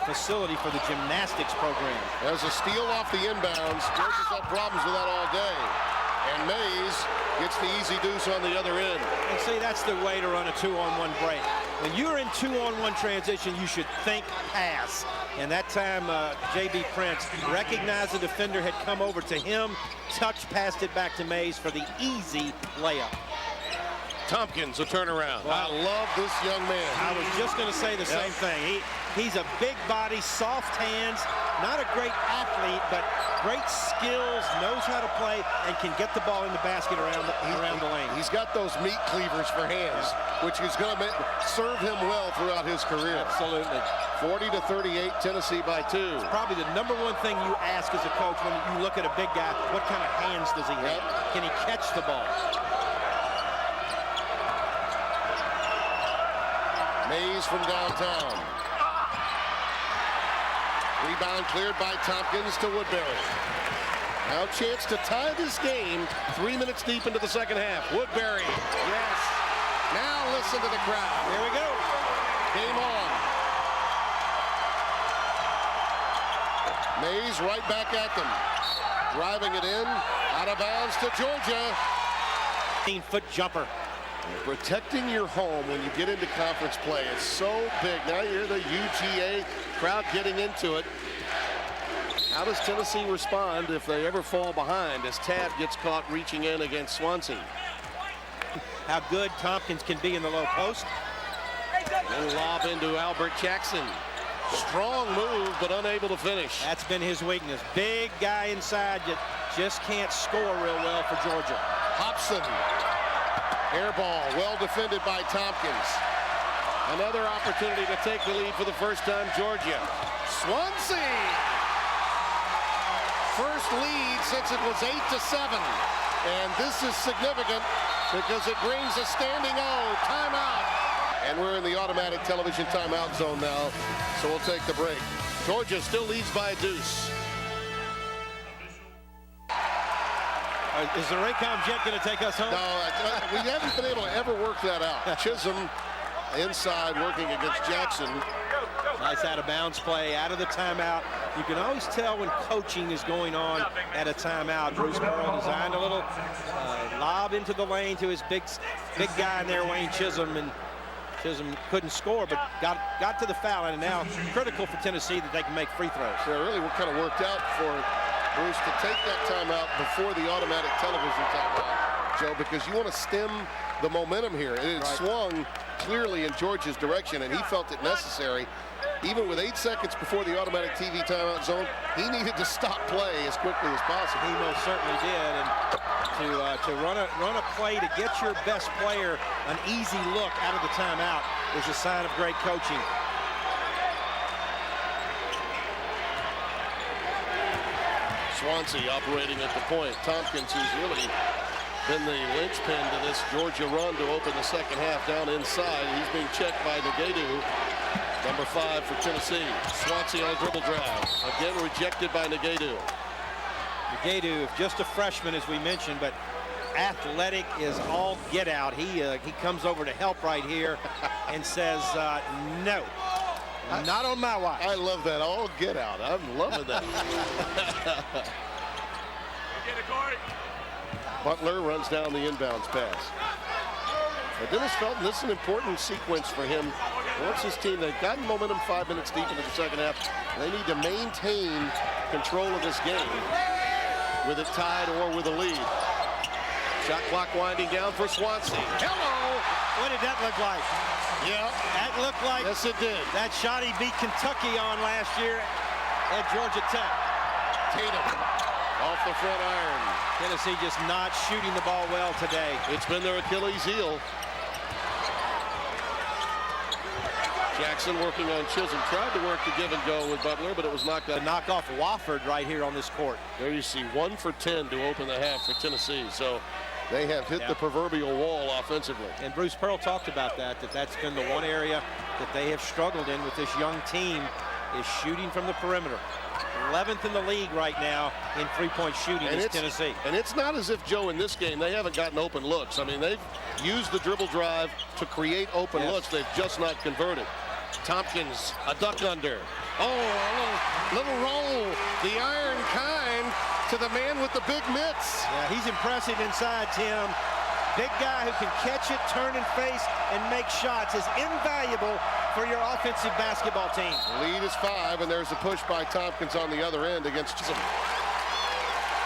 facility for the gymnastics program. There's a steal off the inbounds. Georgia's had problems with that all day. And Mays gets the easy deuce on the other end. And see, that's the way to run a 2-on-1 break. When you're in 2-on-1 transition, you should think pass. And that time, J.B. Prince recognized the defender had come over to him, passed it back to Mays for the easy layup. Tompkins, a turnaround. Wow. I love this young man. I was just going to say the same thing. He's a big body, soft hands, not a great athlete, but great skills, knows how to play, and can get the ball in the basket around the lane. He's got those meat cleavers for hands, which is going to serve him well throughout his career. Absolutely. 40-38, Tennessee by 2. Probably the number one thing you ask as a coach when you look at a big guy, what kind of hands does he have? Can he catch the ball? Mays from downtown. Rebound cleared by Tompkins to Woodbury. Now chance to tie this game 3 minutes deep into the second half. Woodbury, yes. Now listen to the crowd. Here we go. Game on. Mays right back at them. Driving it in, out of bounds to Georgia. 15-foot jumper. Protecting your home when you get into conference play is so big. Now you hear the UGA crowd getting into it. How does Tennessee respond if they ever fall behind as Tad gets caught reaching in against Swansea? How good Tompkins can be in the low post. And lob into Albert Jackson. Strong move, but unable to finish. That's been his weakness. Big guy inside that just can't score real well for Georgia. Hobson. Air ball, well defended by Tompkins. Another opportunity to take the lead for the first time, Georgia. Swansea! First lead since it was 8-7. And this is significant because it brings a standing O. Timeout. And we're in the automatic television timeout zone now, so we'll take the break. Georgia still leads by a deuce. Is the Raycom jet going to take us home? No, we haven't been able to ever work that out. Chisholm inside working against Jackson. Nice out-of-bounds play, out of the timeout. You can always tell when coaching is going on at a timeout. Bruce Pearl designed a little lob into the lane to his big guy in there, Wayne Chisholm, and Chisholm couldn't score, but got to the foul, and now critical for Tennessee that they can make free throws. Yeah, really, what kind of worked out for Bruce to take that timeout before the automatic television timeout, Joe, because you want to stem the momentum here. It had swung clearly in Georgia's direction, and he felt it necessary. Even with 8 seconds before the automatic TV timeout zone, he needed to stop play as quickly as possible. He most certainly did, and to run a play to get your best player an easy look out of the timeout is a sign of great coaching. Swansea operating at the point. Tompkins, who's really been the linchpin to this Georgia run to open the second half down inside. He's being checked by Negadu, number 5 for Tennessee. Swansea on a dribble drive. Again rejected by Negadu. Negadu, just a freshman, as we mentioned, but athletic is all get out. He comes over to help right here and says, no, not on my watch. I love that, all get out. I'm loving that. Butler runs down the inbounds pass. But Dennis Felton, this is an important sequence for him. Once his team, they've gotten momentum 5 minutes deep into the second half. They need to maintain control of this game with it tied or with a lead. Shot clock winding down for Swansea. Hello! What did that look like? Yeah. That looked like Yes, it did. that shot he beat Kentucky on last year at Georgia Tech. Tatum off the front iron. Tennessee just not shooting the ball well today. It's been their Achilles heel. Jackson working on Chisholm. Tried to work the give and go with Butler, but it was knocked out. To knock off Wofford right here on this court. There you see 1 for 10 to open the half for Tennessee. So They have hit the proverbial wall offensively. And Bruce Pearl talked about that's been the one area that they have struggled in with this young team, is shooting from the perimeter. 11th in the league right now in three-point shooting is Tennessee. And it's not as if, Joe, in this game, they haven't gotten open looks. I mean, they've used the dribble drive to create open looks. They've just not converted. Tompkins, a duck under. Oh, a little roll. The iron kind to the man with the big mitts. Yeah, he's impressive inside, Tim. Big guy who can catch it, turn and face, and make shots is invaluable for your offensive basketball team. The lead is 5, and there's a push by Tompkins on the other end against Chisholm.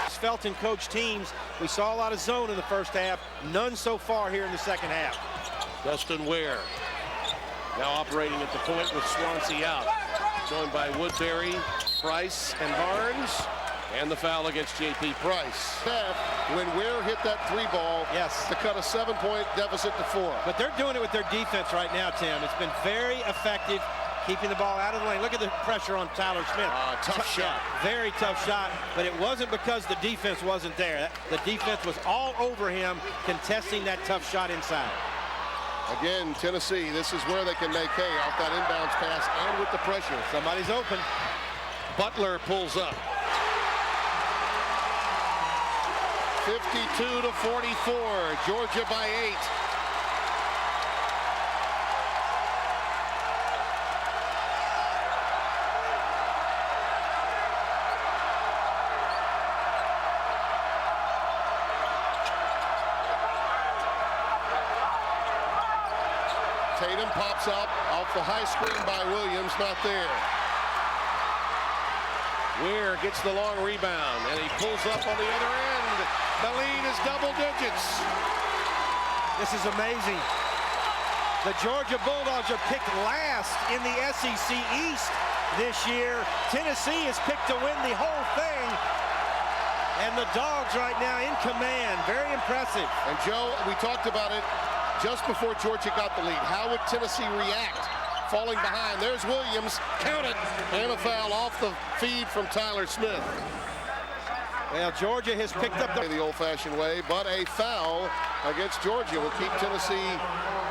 Felton coached teams. We saw a lot of zone in the first half. None so far here in the second half. Dustin Ware now operating at the point with Swansea out. Joined by Woodbury, Price, and Barnes. And the foul against J.P. Price. When Ware hit that 3-ball to cut a 7-point deficit to 4. But they're doing it with their defense right now, Tim. It's been very effective keeping the ball out of the lane. Look at the pressure on Tyler Smith. Tough shot. Very tough shot, but it wasn't because the defense wasn't there. The defense was all over him contesting that tough shot inside. Again, Tennessee, this is where they can make hay off that inbounds pass and with the pressure. Somebody's open. Butler pulls up. 52-44, Georgia by 8. Tatum pops up off the high screen by Williams, not there. Ware gets the long rebound, and he pulls up on the other end. The lead is double digits. This is amazing. The Georgia Bulldogs are picked last in the SEC East this year. Tennessee is picked to win the whole thing. And the Dogs right now in command. Very impressive. And Joe, we talked about it just before Georgia got the lead. How would Tennessee react? Falling behind. There's Williams. Count it. And a foul off the feed from Tyler Smith. Well, Georgia has picked up the old-fashioned way, but a foul against Georgia will keep Tennessee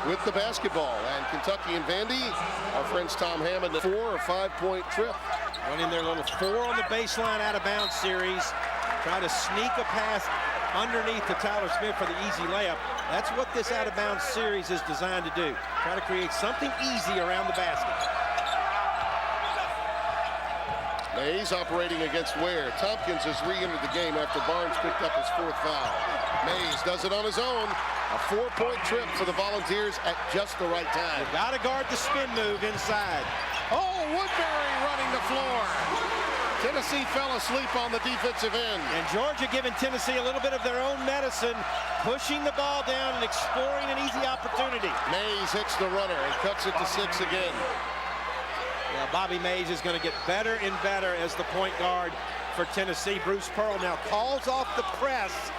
with the basketball. And Kentucky and Vandy, our friends Tom Hammond, a 4- or 5-point trip. Running their little 4 on the baseline out-of-bounds series. Trying to sneak a pass underneath to Tyler Smith for the easy layup. That's what this out-of-bounds series is designed to do. Try to create something easy around the basket. Mays operating against Ware. Tompkins has re-entered the game after Barnes picked up his 4th foul. Mays does it on his own. A 4-point trip for the Volunteers at just the right time. You got to guard the spin move inside. Oh, Woodbury running the floor. Tennessee fell asleep on the defensive end. And Georgia giving Tennessee a little bit of their own medicine, pushing the ball down and exploring an easy opportunity. Mays hits the runner and cuts it to 6 again. Yeah, Bobby Mays is going to get better and better as the point guard for Tennessee. Bruce Pearl now calls off the press.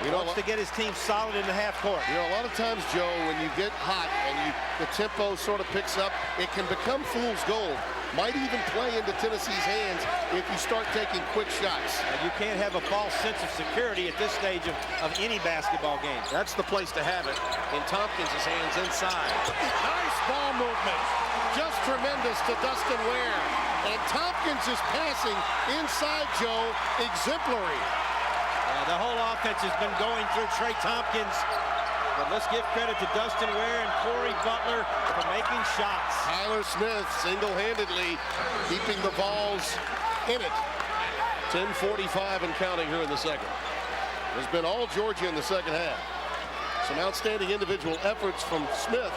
He wants to get his team solid in the half court. You know, a lot of times, Joe, when you get hot and the tempo sort of picks up, it can become fool's gold. Might even play into Tennessee's hands if you start taking quick shots. You can't have a false sense of security at this stage of any basketball game. That's the place to have it, in Tompkins' hands inside. Nice ball movement. Just tremendous to Dustin Ware. And Tompkins is passing inside, Joe, exemplary. The whole offense has been going through Trey Tompkins. But let's give credit to Dustin Ware and Corey Butler for making shots. Tyler Smith single-handedly keeping the balls in it. 10:45 and counting here in the second. Has been all Georgia in the second half. Some outstanding individual efforts from Smith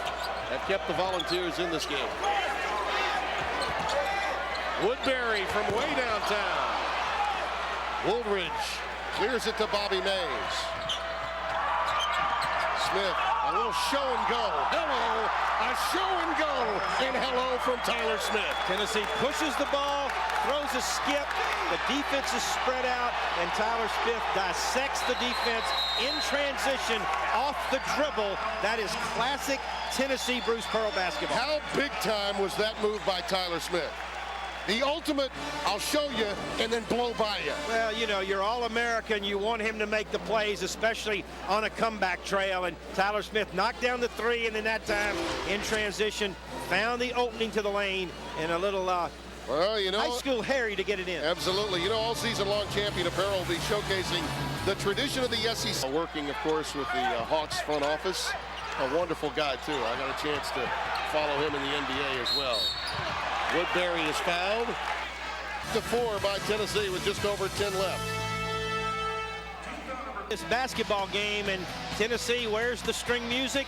have kept the Volunteers in this game. Woodbury from way downtown. Woolridge clears it to Bobby Mays. Smith, a little show and go. Hello, a show and go. And hello from Tyler Smith. Tennessee pushes the ball, throws a skip. The defense is spread out, and Tyler Smith dissects the defense in transition off the dribble. That is classic Tennessee Bruce Pearl basketball. How big time was that move by Tyler Smith? The ultimate, I'll show you, and then blow by you. Well, you know, you're All-American. You want him to make the plays, especially on a comeback trail. And Tyler Smith knocked down the three, and then that time in transition, found the opening to the lane and a little well, you know, high school Harry to get it in. Absolutely. You know, all season long, Champion Apparel will be showcasing the tradition of the SEC. Working, of course, with the Hawks front office. A wonderful guy, too. I got a chance to follow him in the NBA as well. Woodbury is fouled. To 4 by Tennessee with just over 10 left. This basketball game, and Tennessee, where's the string music?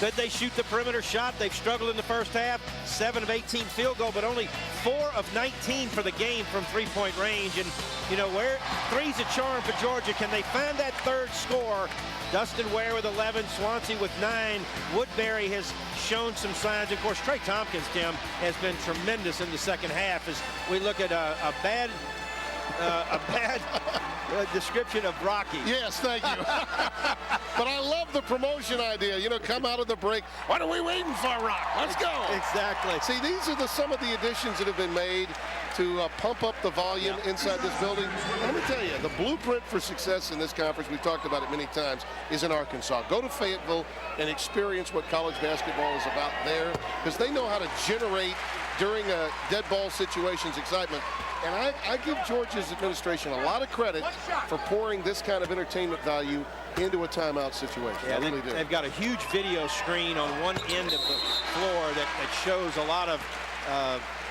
Could they shoot the perimeter shot? They've struggled in the first half. 7 of 18 field goal, but only 4 of 19 for the game from three-point range. And, you know, where three's a charm for Georgia. Can they find that third score? Dustin Ware with 11, Swansea with 9. Woodbury has shown some signs. Of course, Trey Tompkins, Tim, has been tremendous in the second half as we look at a bad description of Rocky. Yes, thank you. But I love the promotion idea. You know, come out of the break. What are we waiting for, Rock? Let's go. Exactly. See, these are some of the additions that have been made to pump up the volume inside this building. And let me tell you, the blueprint for success in this conference, we've talked about it many times, is in Arkansas. Go to Fayetteville and experience what college basketball is about there, because they know how to generate during dead ball situations excitement. And I give Georgia's administration a lot of credit for pouring this kind of entertainment value into a timeout situation. Yeah, I really do. They've got a huge video screen on one end of the floor that shows a lot of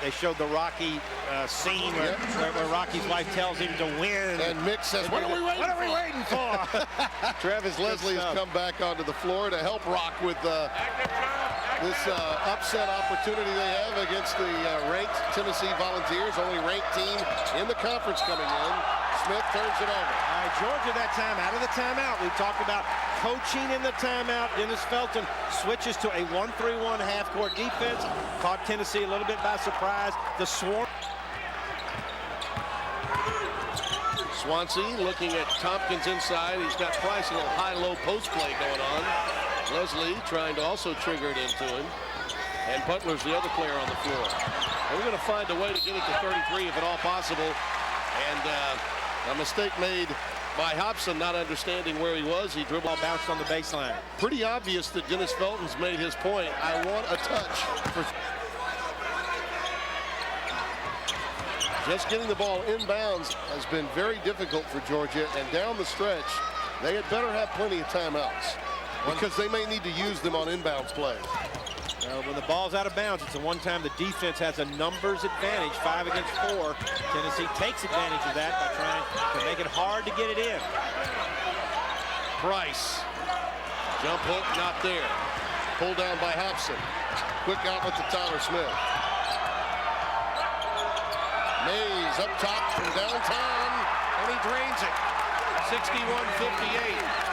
they showed the Rocky scene where Rocky's wife tells him to win. And Mick says, what are we waiting for? Travis Leslie has come back onto the floor to help Rock with this upset opportunity they have against the ranked Tennessee Volunteers, only ranked team in the conference coming in. Smith turns it over. All right, Georgia that time out of the timeout. We've talked about coaching in the timeout. Dennis Felton switches to a 1-3-1 half-court defense. Caught Tennessee a little bit by surprise. The swarm. Swansea looking at Tompkins inside. He's got Price, a little high-low post play going on. Leslie trying to also trigger it into him. And Butler's the other player on the floor. And we're going to find a way to get it to 33 if at all possible. And a mistake made by Hobson, not understanding where he was. He dribbled, bounced on the baseline. Pretty obvious that Dennis Felton's made his point. I want a touch. Just getting the ball inbounds has been very difficult for Georgia. And down the stretch, they had better have plenty of timeouts, because they may need to use them on inbounds play. When the ball's out of bounds, it's the one time the defense has a numbers advantage, 5 against 4. Tennessee takes advantage of that by trying to make it hard to get it in. Price. Jump hook, not there. Pulled down by Hobson. Quick outlet to Tyler Smith. Mays up top from downtown, and he drains it. 61-58.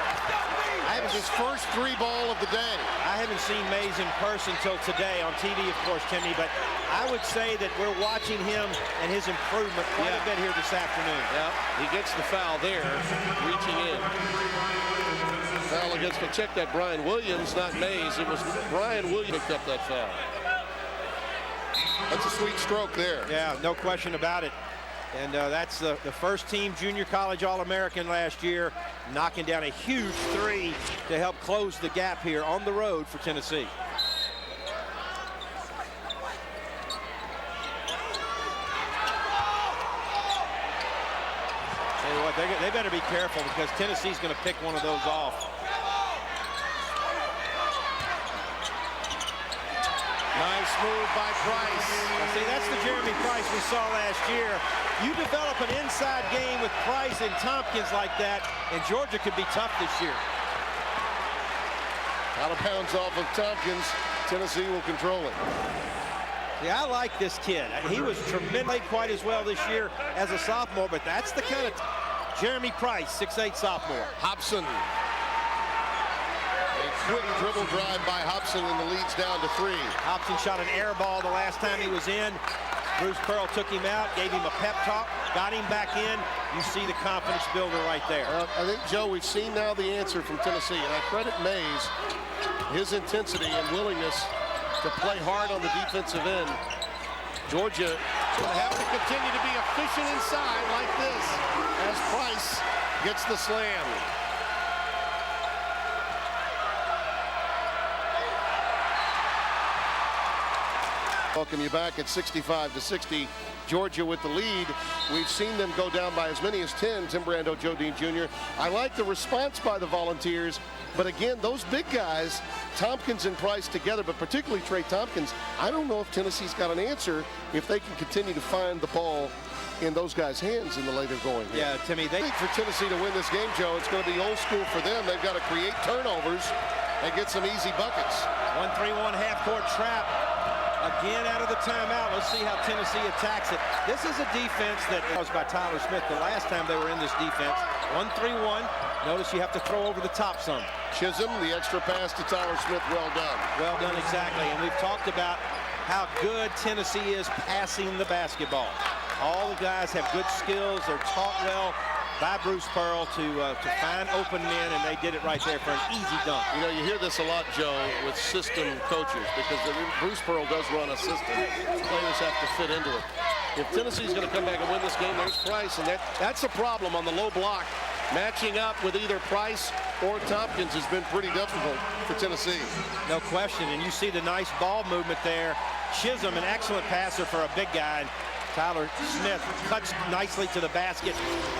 That was his first 3 ball of the day. I haven't seen Mays in person till today on TV, of course, Timmy, but I would say that we're watching him and his improvement quite a bit here this afternoon. Yeah, he gets the foul there, reaching in. Foul against, but check that, Brian Williams, not Mays. It was Brian Williams picked up that foul. That's a sweet stroke there. Yeah, no question about it. And that's the first team junior college All-American last year, knocking down a huge 3 to help close the gap here on the road for Tennessee. Tell you what, they better be careful, because Tennessee's going to pick one of those off. Nice move by Price. See, that's the Jeremy Price we saw last year. You develop an inside game with Price and Tompkins like that, and Georgia could be tough this year. Out of bounds off of Tompkins. Tennessee will control it. Yeah, I like this kid. He was tremendous. Played quite as well this year as a sophomore, but that's the kind of Jeremy Price, 6'8" sophomore. Hobson. Quick dribble drive by Hobson, and the lead's down to 3. Hobson shot an air ball the last time he was in. Bruce Pearl took him out, gave him a pep talk, got him back in. You see the confidence builder right there. I think, Joe, we've seen now the answer from Tennessee, and I credit Mays, his intensity and willingness to play hard on the defensive end. Georgia will have to continue to be efficient inside like this as Price gets the slam. Welcome you back at 65-60. Georgia with the lead. We've seen them go down by as many as 10. Tim Brando, Joe Dean Jr. I like the response by the Volunteers, but again, those big guys, Tompkins and Price together, but particularly Trey Tompkins, I don't know if Tennessee's got an answer if they can continue to find the ball in those guys' hands in the later going. Yeah, Timmy, I think for Tennessee to win this game, Joe, it's going to be old school for them. They've got to create turnovers and get some easy buckets. 1-3-1 half-court trap. Again out of the timeout. Let's see how Tennessee attacks it. This is a defense that was by Tyler Smith the last time they were in this defense. 1-3-1. Notice you have to throw over the top some. Chisholm, the extra pass to Tyler Smith, well done. Well done, exactly. And we've talked about how good Tennessee is passing the basketball. All the guys have good skills. They're taught well by Bruce Pearl to find open men, and they did it right there for an easy dunk. You know, you hear this a lot, Joe, with system coaches, because Bruce Pearl does run a system. Players have to fit into it. If Tennessee's going to come back and win this game, there's Price, and that's a problem on the low block. Matching up with either Price or Tompkins has been pretty difficult for Tennessee. No question, and you see the nice ball movement there. Chisholm, an excellent passer for a big guy. Tyler Smith cuts nicely to the basket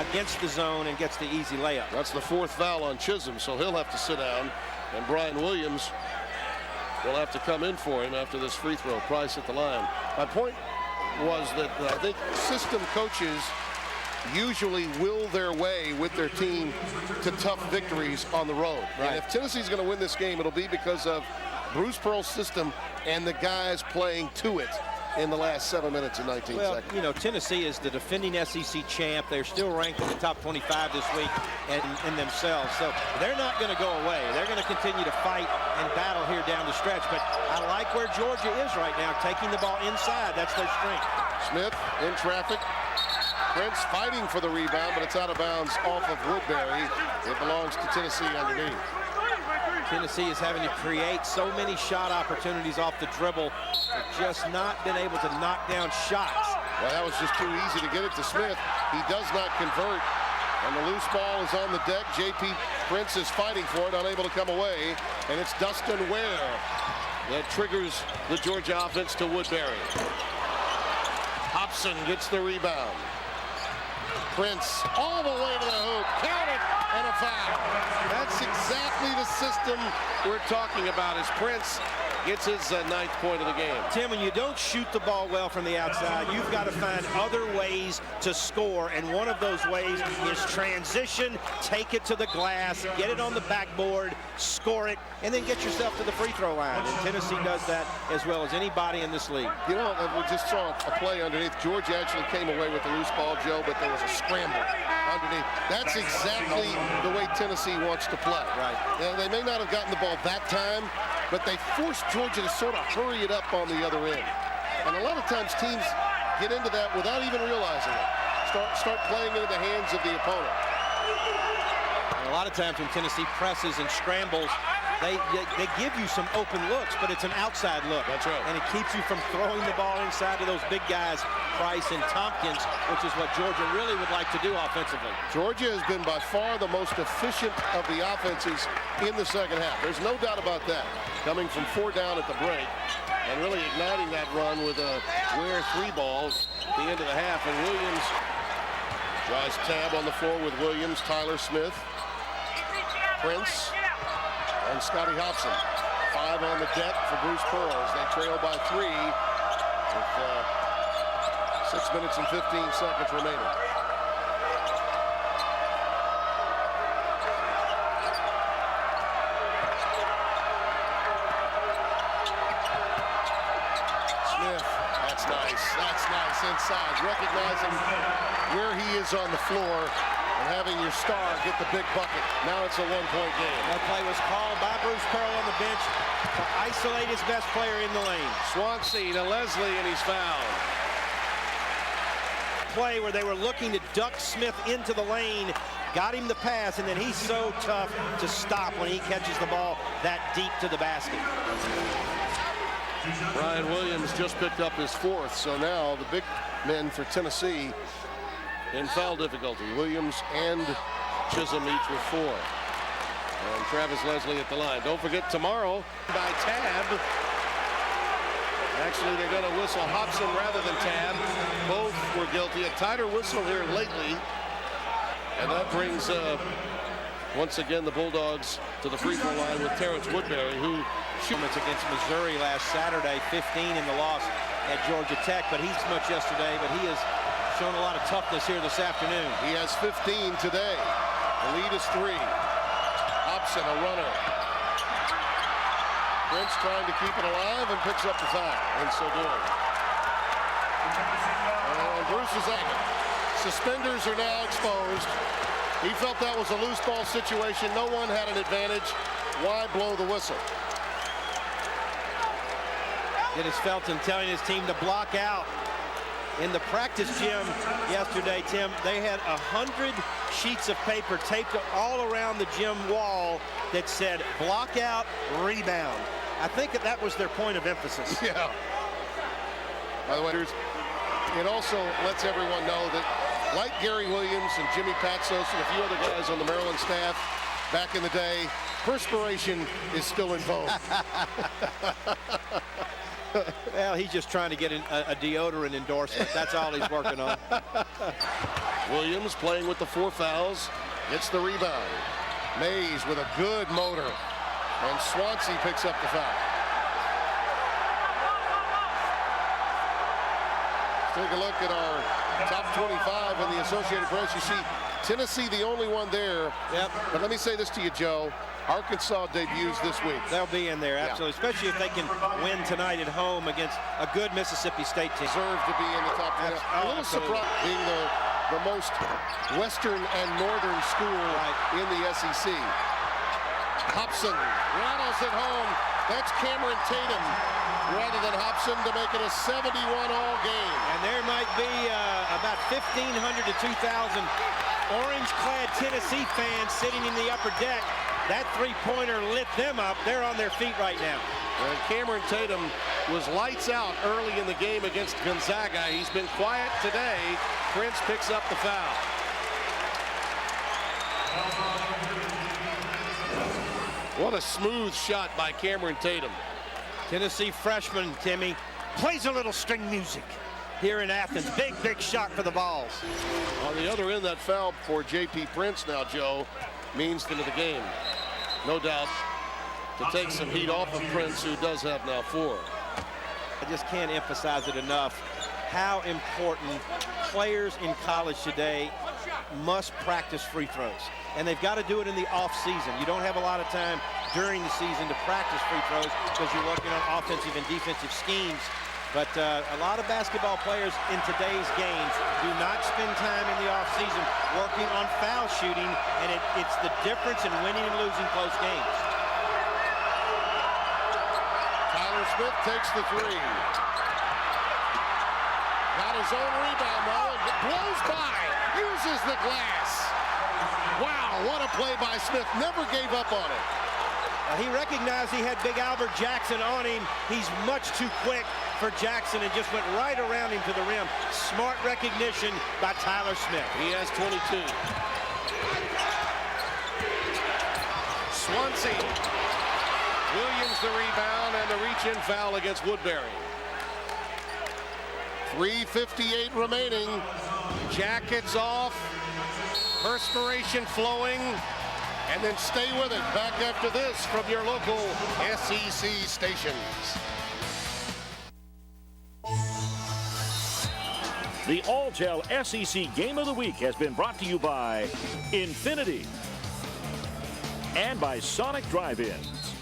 against the zone and gets the easy layup. That's the fourth foul on Chisholm, so he'll have to sit down. And Brian Williams will have to come in for him after this free throw. Price at the line. My point was that I think system coaches usually will their way with their team to tough victories on the road. Right. And if Tennessee's going to win this game, it'll be because of Bruce Pearl's system and the guys playing to it in the last 7 minutes and 19 seconds. You know, Tennessee is the defending SEC champ. They're still ranked in the top 25 this week and in themselves. So they're not going to go away. They're going to continue to fight and battle here down the stretch. But I like where Georgia is right now, taking the ball inside. That's their strength. Smith in traffic. Prince fighting for the rebound, but it's out of bounds off of Woodbury. It belongs to Tennessee underneath. Tennessee is having to create so many shot opportunities off the dribble. They've just not been able to knock down shots. Well, that was just too easy to get it to Smith. He does not convert. And the loose ball is on the deck. J.P. Prince is fighting for it, unable to come away. And it's Dustin Ware that triggers the Georgia offense to Woodbury. Hobson gets the rebound. Prince all the way to the hoop. Count it, and a foul. That's exactly the system we're talking about as Prince gets his ninth point of the game. Tim, when you don't shoot the ball well from the outside, you've got to find other ways to score, and one of those ways is transition, take it to the glass, get it on the backboard, score it, and then get yourself to the free throw line. And Tennessee does that as well as anybody in this league. You know, we just saw a play underneath. Georgia actually came away with the loose ball, Joe, but there was a scramble underneath. That's exactly the way Tennessee wants to play. Right. Now, they may not have gotten the ball that time, but they forced Georgia to sort of hurry it up on the other end. And a lot of times teams get into that without even realizing it. Start playing into the hands of the opponent. And a lot of times when Tennessee presses and scrambles, they give you some open looks, but it's an outside look. That's right. And it keeps you from throwing the ball inside to those big guys, Price and Tompkins, which is what Georgia really would like to do offensively. Georgia has been by far the most efficient of the offenses in the second half. There's no doubt about that. Coming from 4 down at the break and really igniting that run with a Ware 3 balls at the end of the half. And Williams draws tab on the floor with Williams, Tyler Smith, Prince, and Scotty Hobson. 5 on the deck for Bruce Pearl as they trail by 3 with 6 minutes and 15 seconds remaining. Smith, that's nice. That's nice inside. Recognizing where he is on the floor and having your star get the big bucket. Now it's a 1-point game. That play was called by Bruce Pearl on the bench to isolate his best player in the lane. Swansea to Leslie, and he's fouled. play where they were looking to duck Smith into the lane, got him the pass, and then he's so tough to stop when he catches the ball that deep to the basket. Brian Williams just picked up his 4th, so now the big men for Tennessee in foul difficulty. Williams and Chisholm each with 4. And Travis Leslie at the line. Don't forget tomorrow by Tab. Actually, they're going to whistle Hobson rather than Tab. Both were guilty. A tighter whistle here lately. And that brings, once again, the Bulldogs to the free throw line with Terrence Woodbury, who shoots against Missouri last Saturday, 15 in the loss at Georgia Tech. But he's much yesterday, but he has shown a lot of toughness here this afternoon. He has 15 today. The lead is 3. Hobson, a runner. Prince trying to keep it alive and picks up the foul in so doing. And Bruce is at it. Suspenders are now exposed. He felt that was a loose ball situation. No one had an advantage. Why blow the whistle? Dennis Felton telling his team to block out. In the practice gym yesterday, Tim, they had 100 sheets of paper taped all around the gym wall that said block out, rebound. I think that was their point of emphasis. Yeah. By the way, it also lets everyone know that, like Gary Williams and Jimmy Patsos and a few other guys on the Maryland staff back in the day, perspiration is still in vogue. Well, he's just trying to get a deodorant endorsement. That's all he's working on. Williams playing with the 4 fouls. Gets the rebound. Mays with a good motor. And Swansea picks up the foul. Let's take a look at our top 25 in the Associated Press. You see Tennessee the only one there. Yep. But let me say this to you, Joe. Arkansas debuts this week. They'll be in there, absolutely, especially if they can win tonight at home against a good Mississippi State team. Deserve to be in the top 10. A little surprised being the most western and northern school in the SEC. Hobson rattles it home. That's Cameron Tatum rather than Hobson to make it a 71-all game. And there might be about 1,500 to 2,000 orange-clad Tennessee fans sitting in the upper deck. That three-pointer lit them up. They're on their feet right now. And Cameron Tatum was lights out early in the game against Gonzaga. He's been quiet today. Prince picks up the foul. What a smooth shot by Cameron Tatum. Tennessee freshman, Timmy, plays a little string music here in Athens. Big shot for the Vols. On the other end, that foul for J.P. Prince now, Joe, means the end of the game. No doubt to take some heat off of Prince, who does have now 4. I just can't emphasize it enough how important players in college today must practice free throws. And they've got to do it in the off season. You don't have a lot of time during the season to practice free throws because you're working on offensive and defensive schemes. But a lot of basketball players in today's games do not spend time in the offseason working on foul shooting, and it's the difference in winning and losing close games. Tyler Smith takes the 3. Got his own rebound now and blows by, uses the glass. Wow, what a play by Smith. Never gave up on it. He recognized he had Big Albert Jackson on him. He's much too quick for Jackson and just went right around him to the rim. Smart recognition by Tyler Smith. He has 22. Swansea. Williams the rebound and the reach-in foul against Woodbury. 3:58 remaining. Jackets off. Perspiration flowing. And then stay with it. Back after this from your local SEC stations. The Alltel SEC Game of the Week has been brought to you by Infinity and by Sonic Drive-Ins.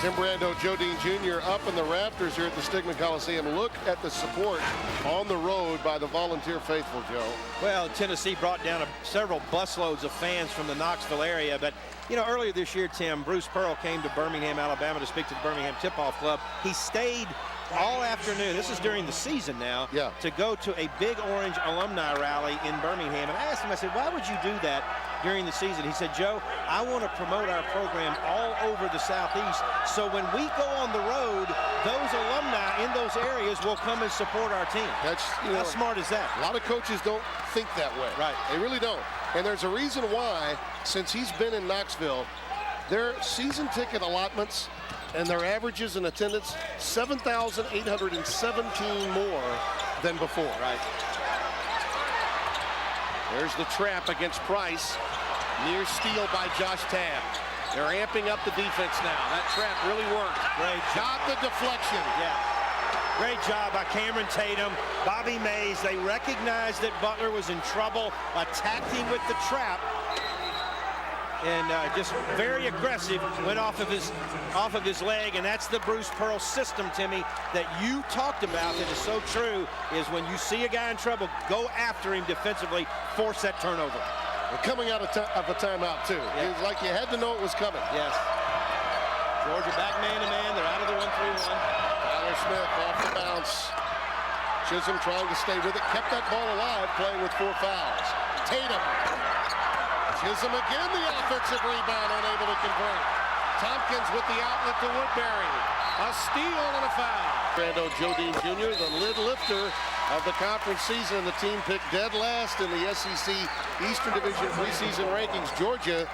Tim Brando, Joe Dean Jr. up in the rafters here at the Stigman Coliseum. Look at the support on the road by the volunteer faithful, Joe. Well, Tennessee brought down several busloads of fans from the Knoxville area. But, you know, earlier this year, Tim, Bruce Pearl came to Birmingham, Alabama to speak to the Birmingham Tip-Off Club. He stayed all afternoon. This is during the season now. Yeah. To go to a Big Orange alumni rally in Birmingham. And I asked him, I said, why would you do that during the season? He said, Joe, I want to promote our program all over the Southeast. So when we go on the road, those alumni in those areas will come and support our team. That's, How smart is that? A lot of coaches don't think that way. Right. They really don't. And there's a reason why, since he's been in Knoxville, their season ticket allotments and their averages in attendance, 7,817 more than before. Right. There's the trap against Price. Near steal by Josh Tabb. They're amping up the defense now. That trap really worked. Great job. Got the deflection. Yeah. Great job by Cameron Tatum, Bobby Mays. They recognized that Butler was in trouble, attacked him with the trap, and just very aggressive, went off of his leg. And that's the Bruce Pearl system, Timmy, that you talked about that is so true, is when you see a guy in trouble, go after him defensively, force that turnover. We're coming out of a timeout, too. Yeah. It was like you had to know it was coming. Yes. Georgia back man-to-man. They're out of the 1-3-1. Tyler Smith off the bounce. Chisholm trying to stay with it. Kept that ball alive, playing with 4 fouls. Tatum. Chisholm again, the offensive rebound, unable to convert. Tompkins with the outlet to Woodbury. A steal and a foul. Brando Joe Dean Jr., the lid lifter of the conference season. The team picked dead last in the SEC Eastern Division preseason rankings. Georgia,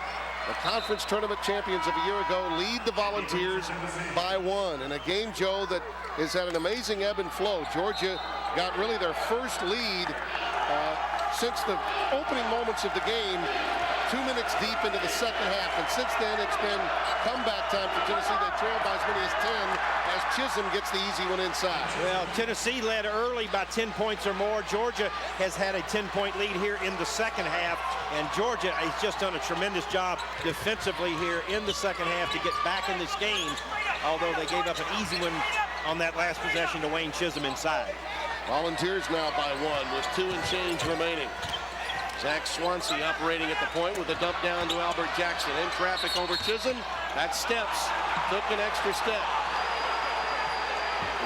the conference tournament champions of a year ago, lead the Volunteers by 1. In a game, Joe, that has had an amazing ebb and flow. Georgia got really their first lead since the opening moments of the game, 2 minutes deep into the second half. And since then, it's been comeback time for Tennessee. They trailed by as many as 10 as Chisholm gets the easy one inside. Well, Tennessee led early by 10 points or more. Georgia has had a 10-point lead here in the second half. And Georgia has just done a tremendous job defensively here in the second half to get back in this game, although they gave up an easy one on that last possession to Wayne Chisholm inside. Volunteers now by 1 with 2 and change remaining. Zach Swansea operating at the point with a dump down to Albert Jackson. In traffic over Chisholm. That steps. Took an extra step.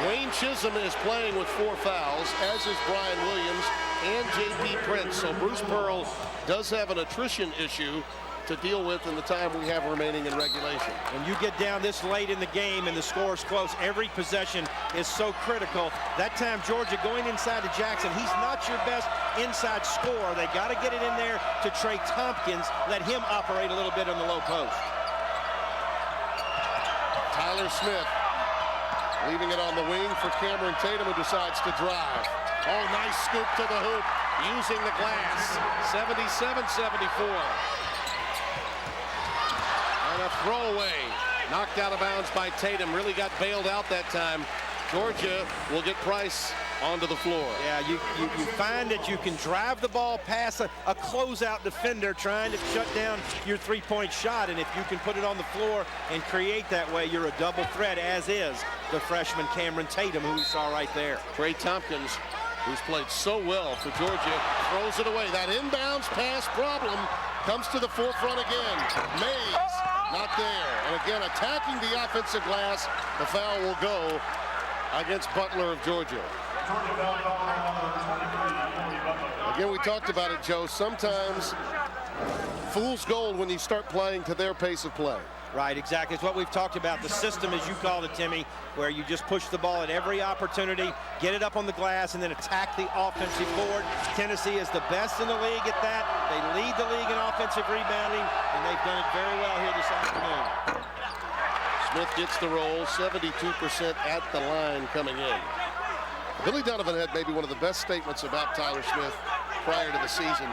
Wayne Chisholm is playing with 4 fouls, as is Brian Williams and J.P. Prince. So Bruce Pearl does have an attrition issue to deal with in the time we have remaining in regulation. When you get down this late in the game and the score's close, every possession is so critical. That time, Georgia going inside to Jackson. He's not your best inside scorer. They got to get it in there to Trey Tompkins. Let him operate a little bit on the low post. Tyler Smith leaving it on the wing for Cameron Tatum, who decides to drive. Oh, nice scoop to the hoop using the glass. 77-74. And a throwaway. Knocked out of bounds by Tatum. Really got bailed out that time. Georgia will get Price onto the floor. Yeah, you find that you can drive the ball past a closeout defender trying to shut down your three-point shot, and if you can put it on the floor and create that way, you're a double threat, as is the freshman Cameron Tatum, who we saw right there. Trey Tompkins, who's played so well for Georgia, throws it away. That inbounds pass problem comes to the forefront again. Mays not there. And again, attacking the offensive glass. The foul will go against Butler of Georgia. Again, we talked about it, Joe. Sometimes fool's gold when you start playing to their pace of play. Right, exactly. It's what we've talked about. The system, as you called it, Timmy, where you just push the ball at every opportunity, get it up on the glass, and then attack the offensive board. Tennessee is the best in the league at that. They lead the league in offensive rebounding, and they've done it very well here this afternoon. Smith gets the roll, 72% at the line coming in. Billy Donovan had maybe one of the best statements about Tyler Smith prior to the season.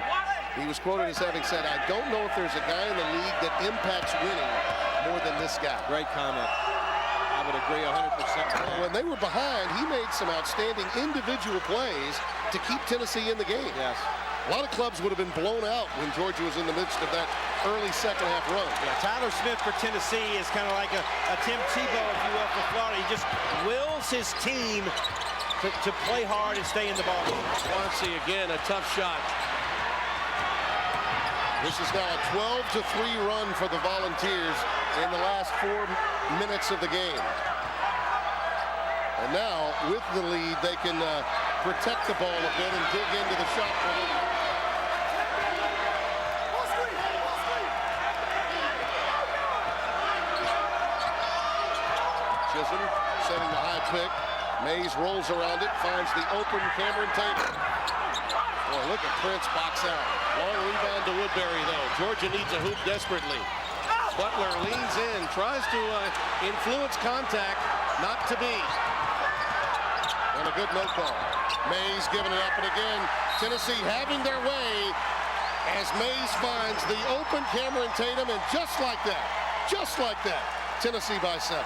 He was quoted as having said, "I don't know if there's a guy in the league that impacts winning more than this guy." Great comment. I would agree 100% with that. When they were behind, he made some outstanding individual plays to keep Tennessee in the game. Yes. A lot of clubs would have been blown out when Georgia was in the midst of that early second half run. Yeah, Tyler Smith for Tennessee is kind of like a Tim Tebow, if you will, for Florida. He just wills his team to play hard and stay in the ball game. Swansea again, a tough shot. This is now a 12-3 run for the Volunteers in the last 4 minutes of the game. And now, with the lead, they can protect the ball a bit and dig into the shot clock. Chisholm setting the high pick. Mays rolls around it, finds the open Cameron Tatum. Boy, look at Prince box out. Long rebound to Woodbury, though. Georgia needs a hoop desperately. Butler leans in, tries to influence contact, not to be. And a good no call. Mays giving it up, and again, Tennessee having their way as Mays finds the open Cameron Tatum, and just like that, Tennessee by 7.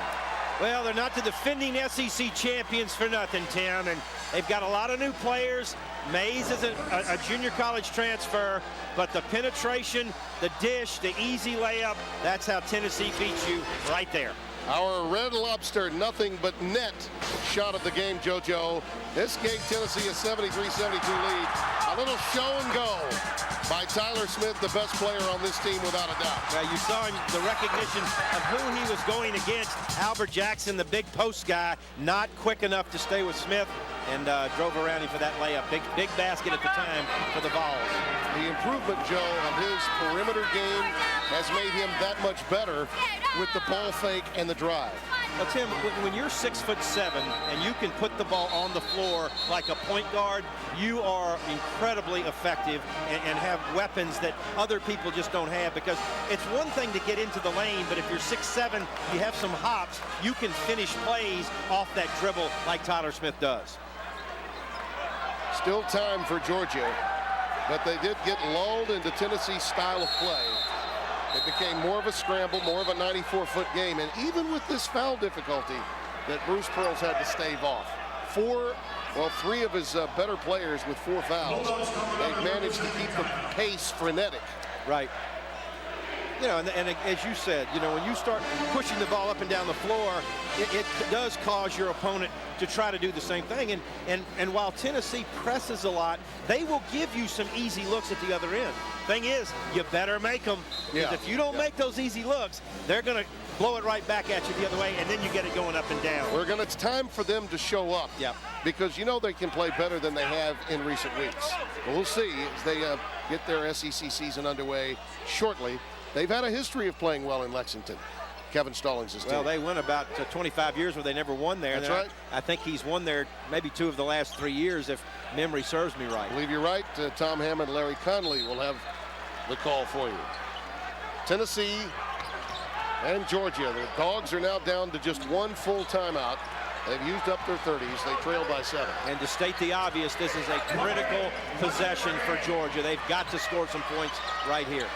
Well, they're not the defending SEC champions for nothing, Tim, and they've got a lot of new players. Mays is a junior college transfer, but the penetration, the dish, the easy layup, that's how Tennessee beats you right there. Our Red Lobster nothing but net shot of the game, JoJo. This gave Tennessee a 73-72 lead. A little show and go by Tyler Smith, the best player on this team without a doubt. Well, you saw him, the recognition of who he was going against. Albert Jackson, the big post guy, not quick enough to stay with Smith, and drove around him for that layup. Big basket at the time for the Vols. The improvement, Joe, of his perimeter game has made him that much better with the ball fake and the drive. Well, Tim, when you're 6'7" and you can put the ball on the floor like a point guard, you are incredibly effective and have weapons that other people just don't have, because it's one thing to get into the lane, but if you're 6'7", you have some hops, you can finish plays off that dribble like Tyler Smith does. Still time for Georgia, but they did get lulled into Tennessee's style of play. It became more of a scramble, more of a 94-foot game, and even with this foul difficulty that Bruce Pearl's had to stave off. Three of his better players with 4 fouls. They've managed to keep the pace frenetic. Right. You know, and as you said, you know, when you start pushing the ball up and down the floor, it does cause your opponent to try to do the same thing. And while Tennessee presses a lot, they will give you some easy looks at the other end. Thing is, you better make them. Because if you don't make those easy looks, they're going to blow it right back at you the other way, and then you get it going up and down. It's time for them to show up. Yeah. Because you know they can play better than they have in recent weeks. But we'll see as they get their SEC season underway shortly. They've had a history of playing well in Lexington. Kevin Stallings' team. Well, they went about 25 years where they never won there. That's right. I think he's won there maybe 2 of the last 3 years, if memory serves me right. I believe you're right. Tom Hammond, Larry Conley will have the call for you. Tennessee and Georgia. The Dogs are now down to just 1 full timeout. They've used up their 30s. They trail by 7. And to state the obvious, this is a critical possession for Georgia. They've got to score some points right here.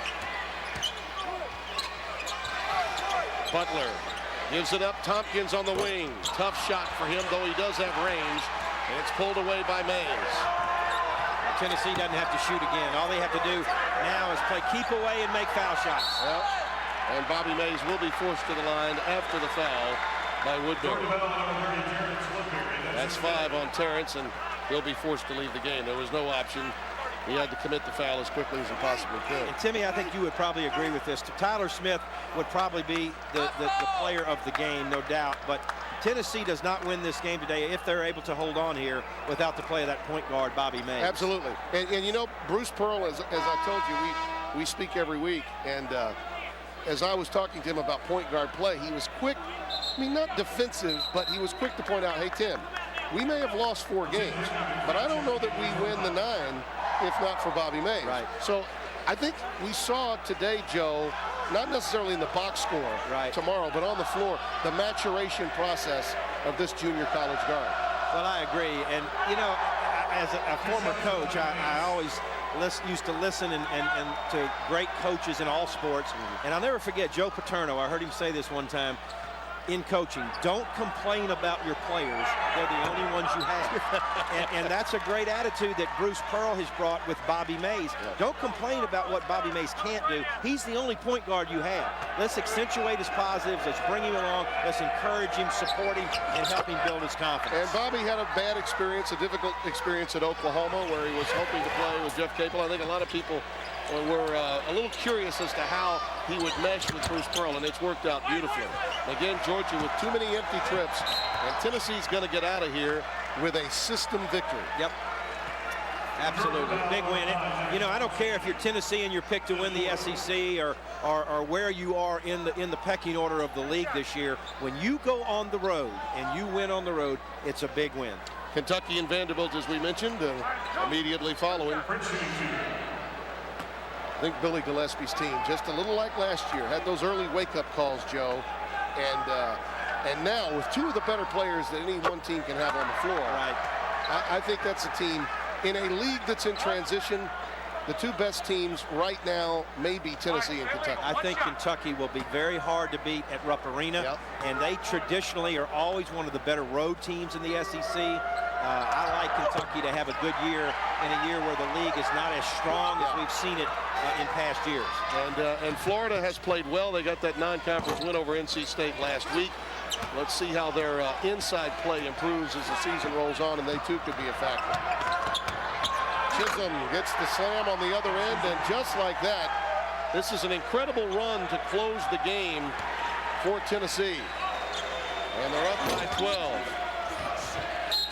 Butler gives it up. Tompkins on the wing. Tough shot for him, though he does have range. And it's pulled away by Mays. Tennessee doesn't have to shoot again. All they have to do now is play keep away and make foul shots. Yep. And Bobby Mays will be forced to the line after the foul by Woodbury. That's 5 on Terrence, and he'll be forced to leave the game. There was no option. He had to commit the foul as quickly as he possibly could. And Timmy, I think you would probably agree with this. Tyler Smith would probably be the player of the game, no doubt. But Tennessee does not win this game today if they're able to hold on here without the play of that point guard, Bobby Mays. Absolutely. And you know, Bruce Pearl, as I told you, we speak every week. And as I was talking to him about point guard play, he was quick. I mean, not defensive, but he was quick to point out, hey, Tim, we may have lost 4 games, but I don't know that we win the 9 if not for Bobby Mays. Right. So I think we saw today, Joe, not necessarily in the box score tomorrow, but on the floor, the maturation process of this junior college guard. Well, I agree. And, you know, as a former coach, I always used to listen and to great coaches in all sports. And I'll never forget Joe Paterno. I heard him say this one time in coaching: don't complain about your players. They're the only ones you have. and that's a great attitude that Bruce Pearl has brought with Bobby Mays. Don't complain about what Bobby Mays can't do. He's the only point guard you have. Let's accentuate his positives. Let's bring him along. Let's encourage him, support him, and help him build his confidence. And Bobby had a bad experience, a difficult experience at Oklahoma, where he was hoping to play with Jeff Capel. I think a lot of people were a little curious as to how he would mesh with Bruce Pearl, and it's worked out beautifully. Again, Georgia with too many empty trips, And Tennessee's going to get out of here with a system victory. Yep. Absolutely. Big win. You know, I don't care if you're Tennessee and you're picked to win the SEC or where you are in the pecking order of the league this year. When you go on the road and you win on the road, it's a big win. Kentucky and Vanderbilt, as we mentioned, immediately following. I think Billy Gillespie's team, just a little like last year, had those early wake-up calls, Joe. And now, with two of the better players that any one team can have on the floor, Right. I think that's a team in a league that's in transition. The two best teams right now may be Tennessee and Kentucky. I think Kentucky will be very hard to beat at Rupp Arena. Yep. And they traditionally are always one of the better road teams in the SEC. I like Kentucky to have a good year in a year where the league is not as strong as we've seen it in past years. And Florida has played well. They got that non-conference win over NC State last week. Let's see how their inside play improves as the season rolls on, and they too could be a factor. Chisholm gets the slam on the other end, and just like that, this is an incredible run to close the game for Tennessee. And they're up by 12.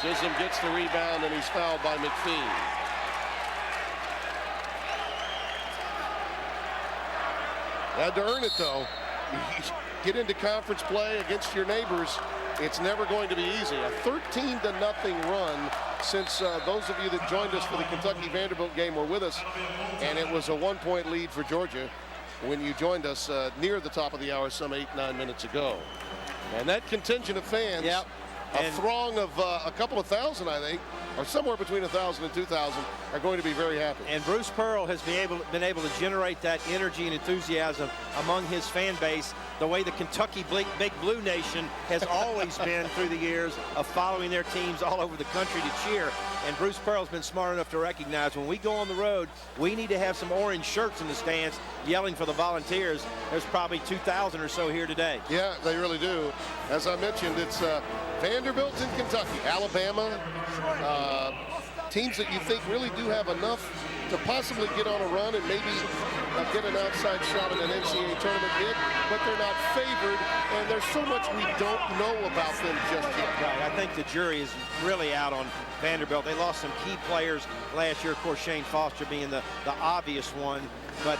Chisholm gets the rebound, and he's fouled by McPhee. Had to earn it, though. Get into conference play against your neighbors, it's never going to be easy. A 13-0 run since those of you that joined us for the Kentucky-Vanderbilt game were with us, and it was a 1-point lead for Georgia when you joined us near the top of the hour some 8-9 minutes ago. And that contingent of fans, Yep. a throng of a couple of thousand, I think, or somewhere between 1,000 and 2,000, are going to be very happy. And Bruce Pearl has been able to generate that energy and enthusiasm among his fan base the way the Kentucky Big Blue Nation has always been through the years of following their teams all over the country to cheer. And Bruce Pearl's been smart enough to recognize when we go on the road, we need to have some orange shirts in the stands yelling for the Volunteers. There's probably 2,000 or so here today. Yeah, they really do. As I mentioned, it's Vanderbilt and Kentucky, Alabama, teams that you think really do have enough to possibly get on a run and maybe get an outside shot at an NCAA tournament bid, but they're not favored, and there's so much we don't know about them just yet. Right, I think the jury is really out on Vanderbilt. They lost some key players last year, of course, Shane Foster being the obvious one. But,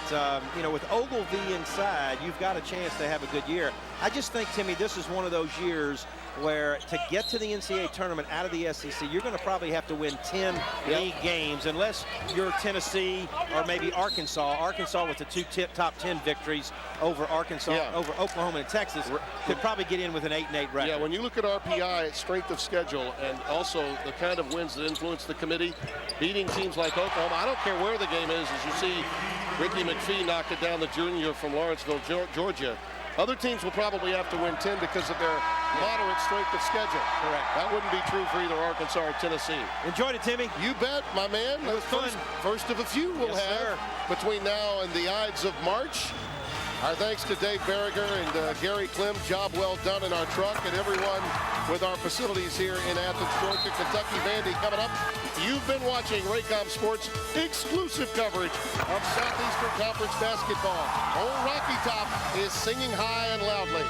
you know, with Ogilvie inside, you've got a chance to have a good year. I just think, Timmy, this is one of those years where to get to the NCAA tournament out of the SEC, you're going to probably have to win 10 league games, unless you're Tennessee or maybe Arkansas. Arkansas with the two top 10 victories over over Oklahoma and Texas could probably get in with an 8-8 record. Yeah, when you look at RPI, strength of schedule, and also the kind of wins that influence the committee, beating teams like Oklahoma, I don't care where the game is, as you see Ricky McPhee knocked it down, the junior from Lawrenceville, Georgia. Other teams will probably have to win 10 because of their moderate strength of schedule. Correct. That wouldn't be true for either Arkansas or Tennessee. Enjoyed it, Timmy. You bet, my man. It was fun. First of a few we'll Yes, have sir. between now and the Ides of March. Our thanks to Dave Berriger and Gary Clem. Job well done in our truck, and everyone with our facilities here in Athens, Georgia. Kentucky Vandy coming up. You've been watching Raycom Sports exclusive coverage of Southeastern Conference basketball. Old Rocky Top is singing high and loudly.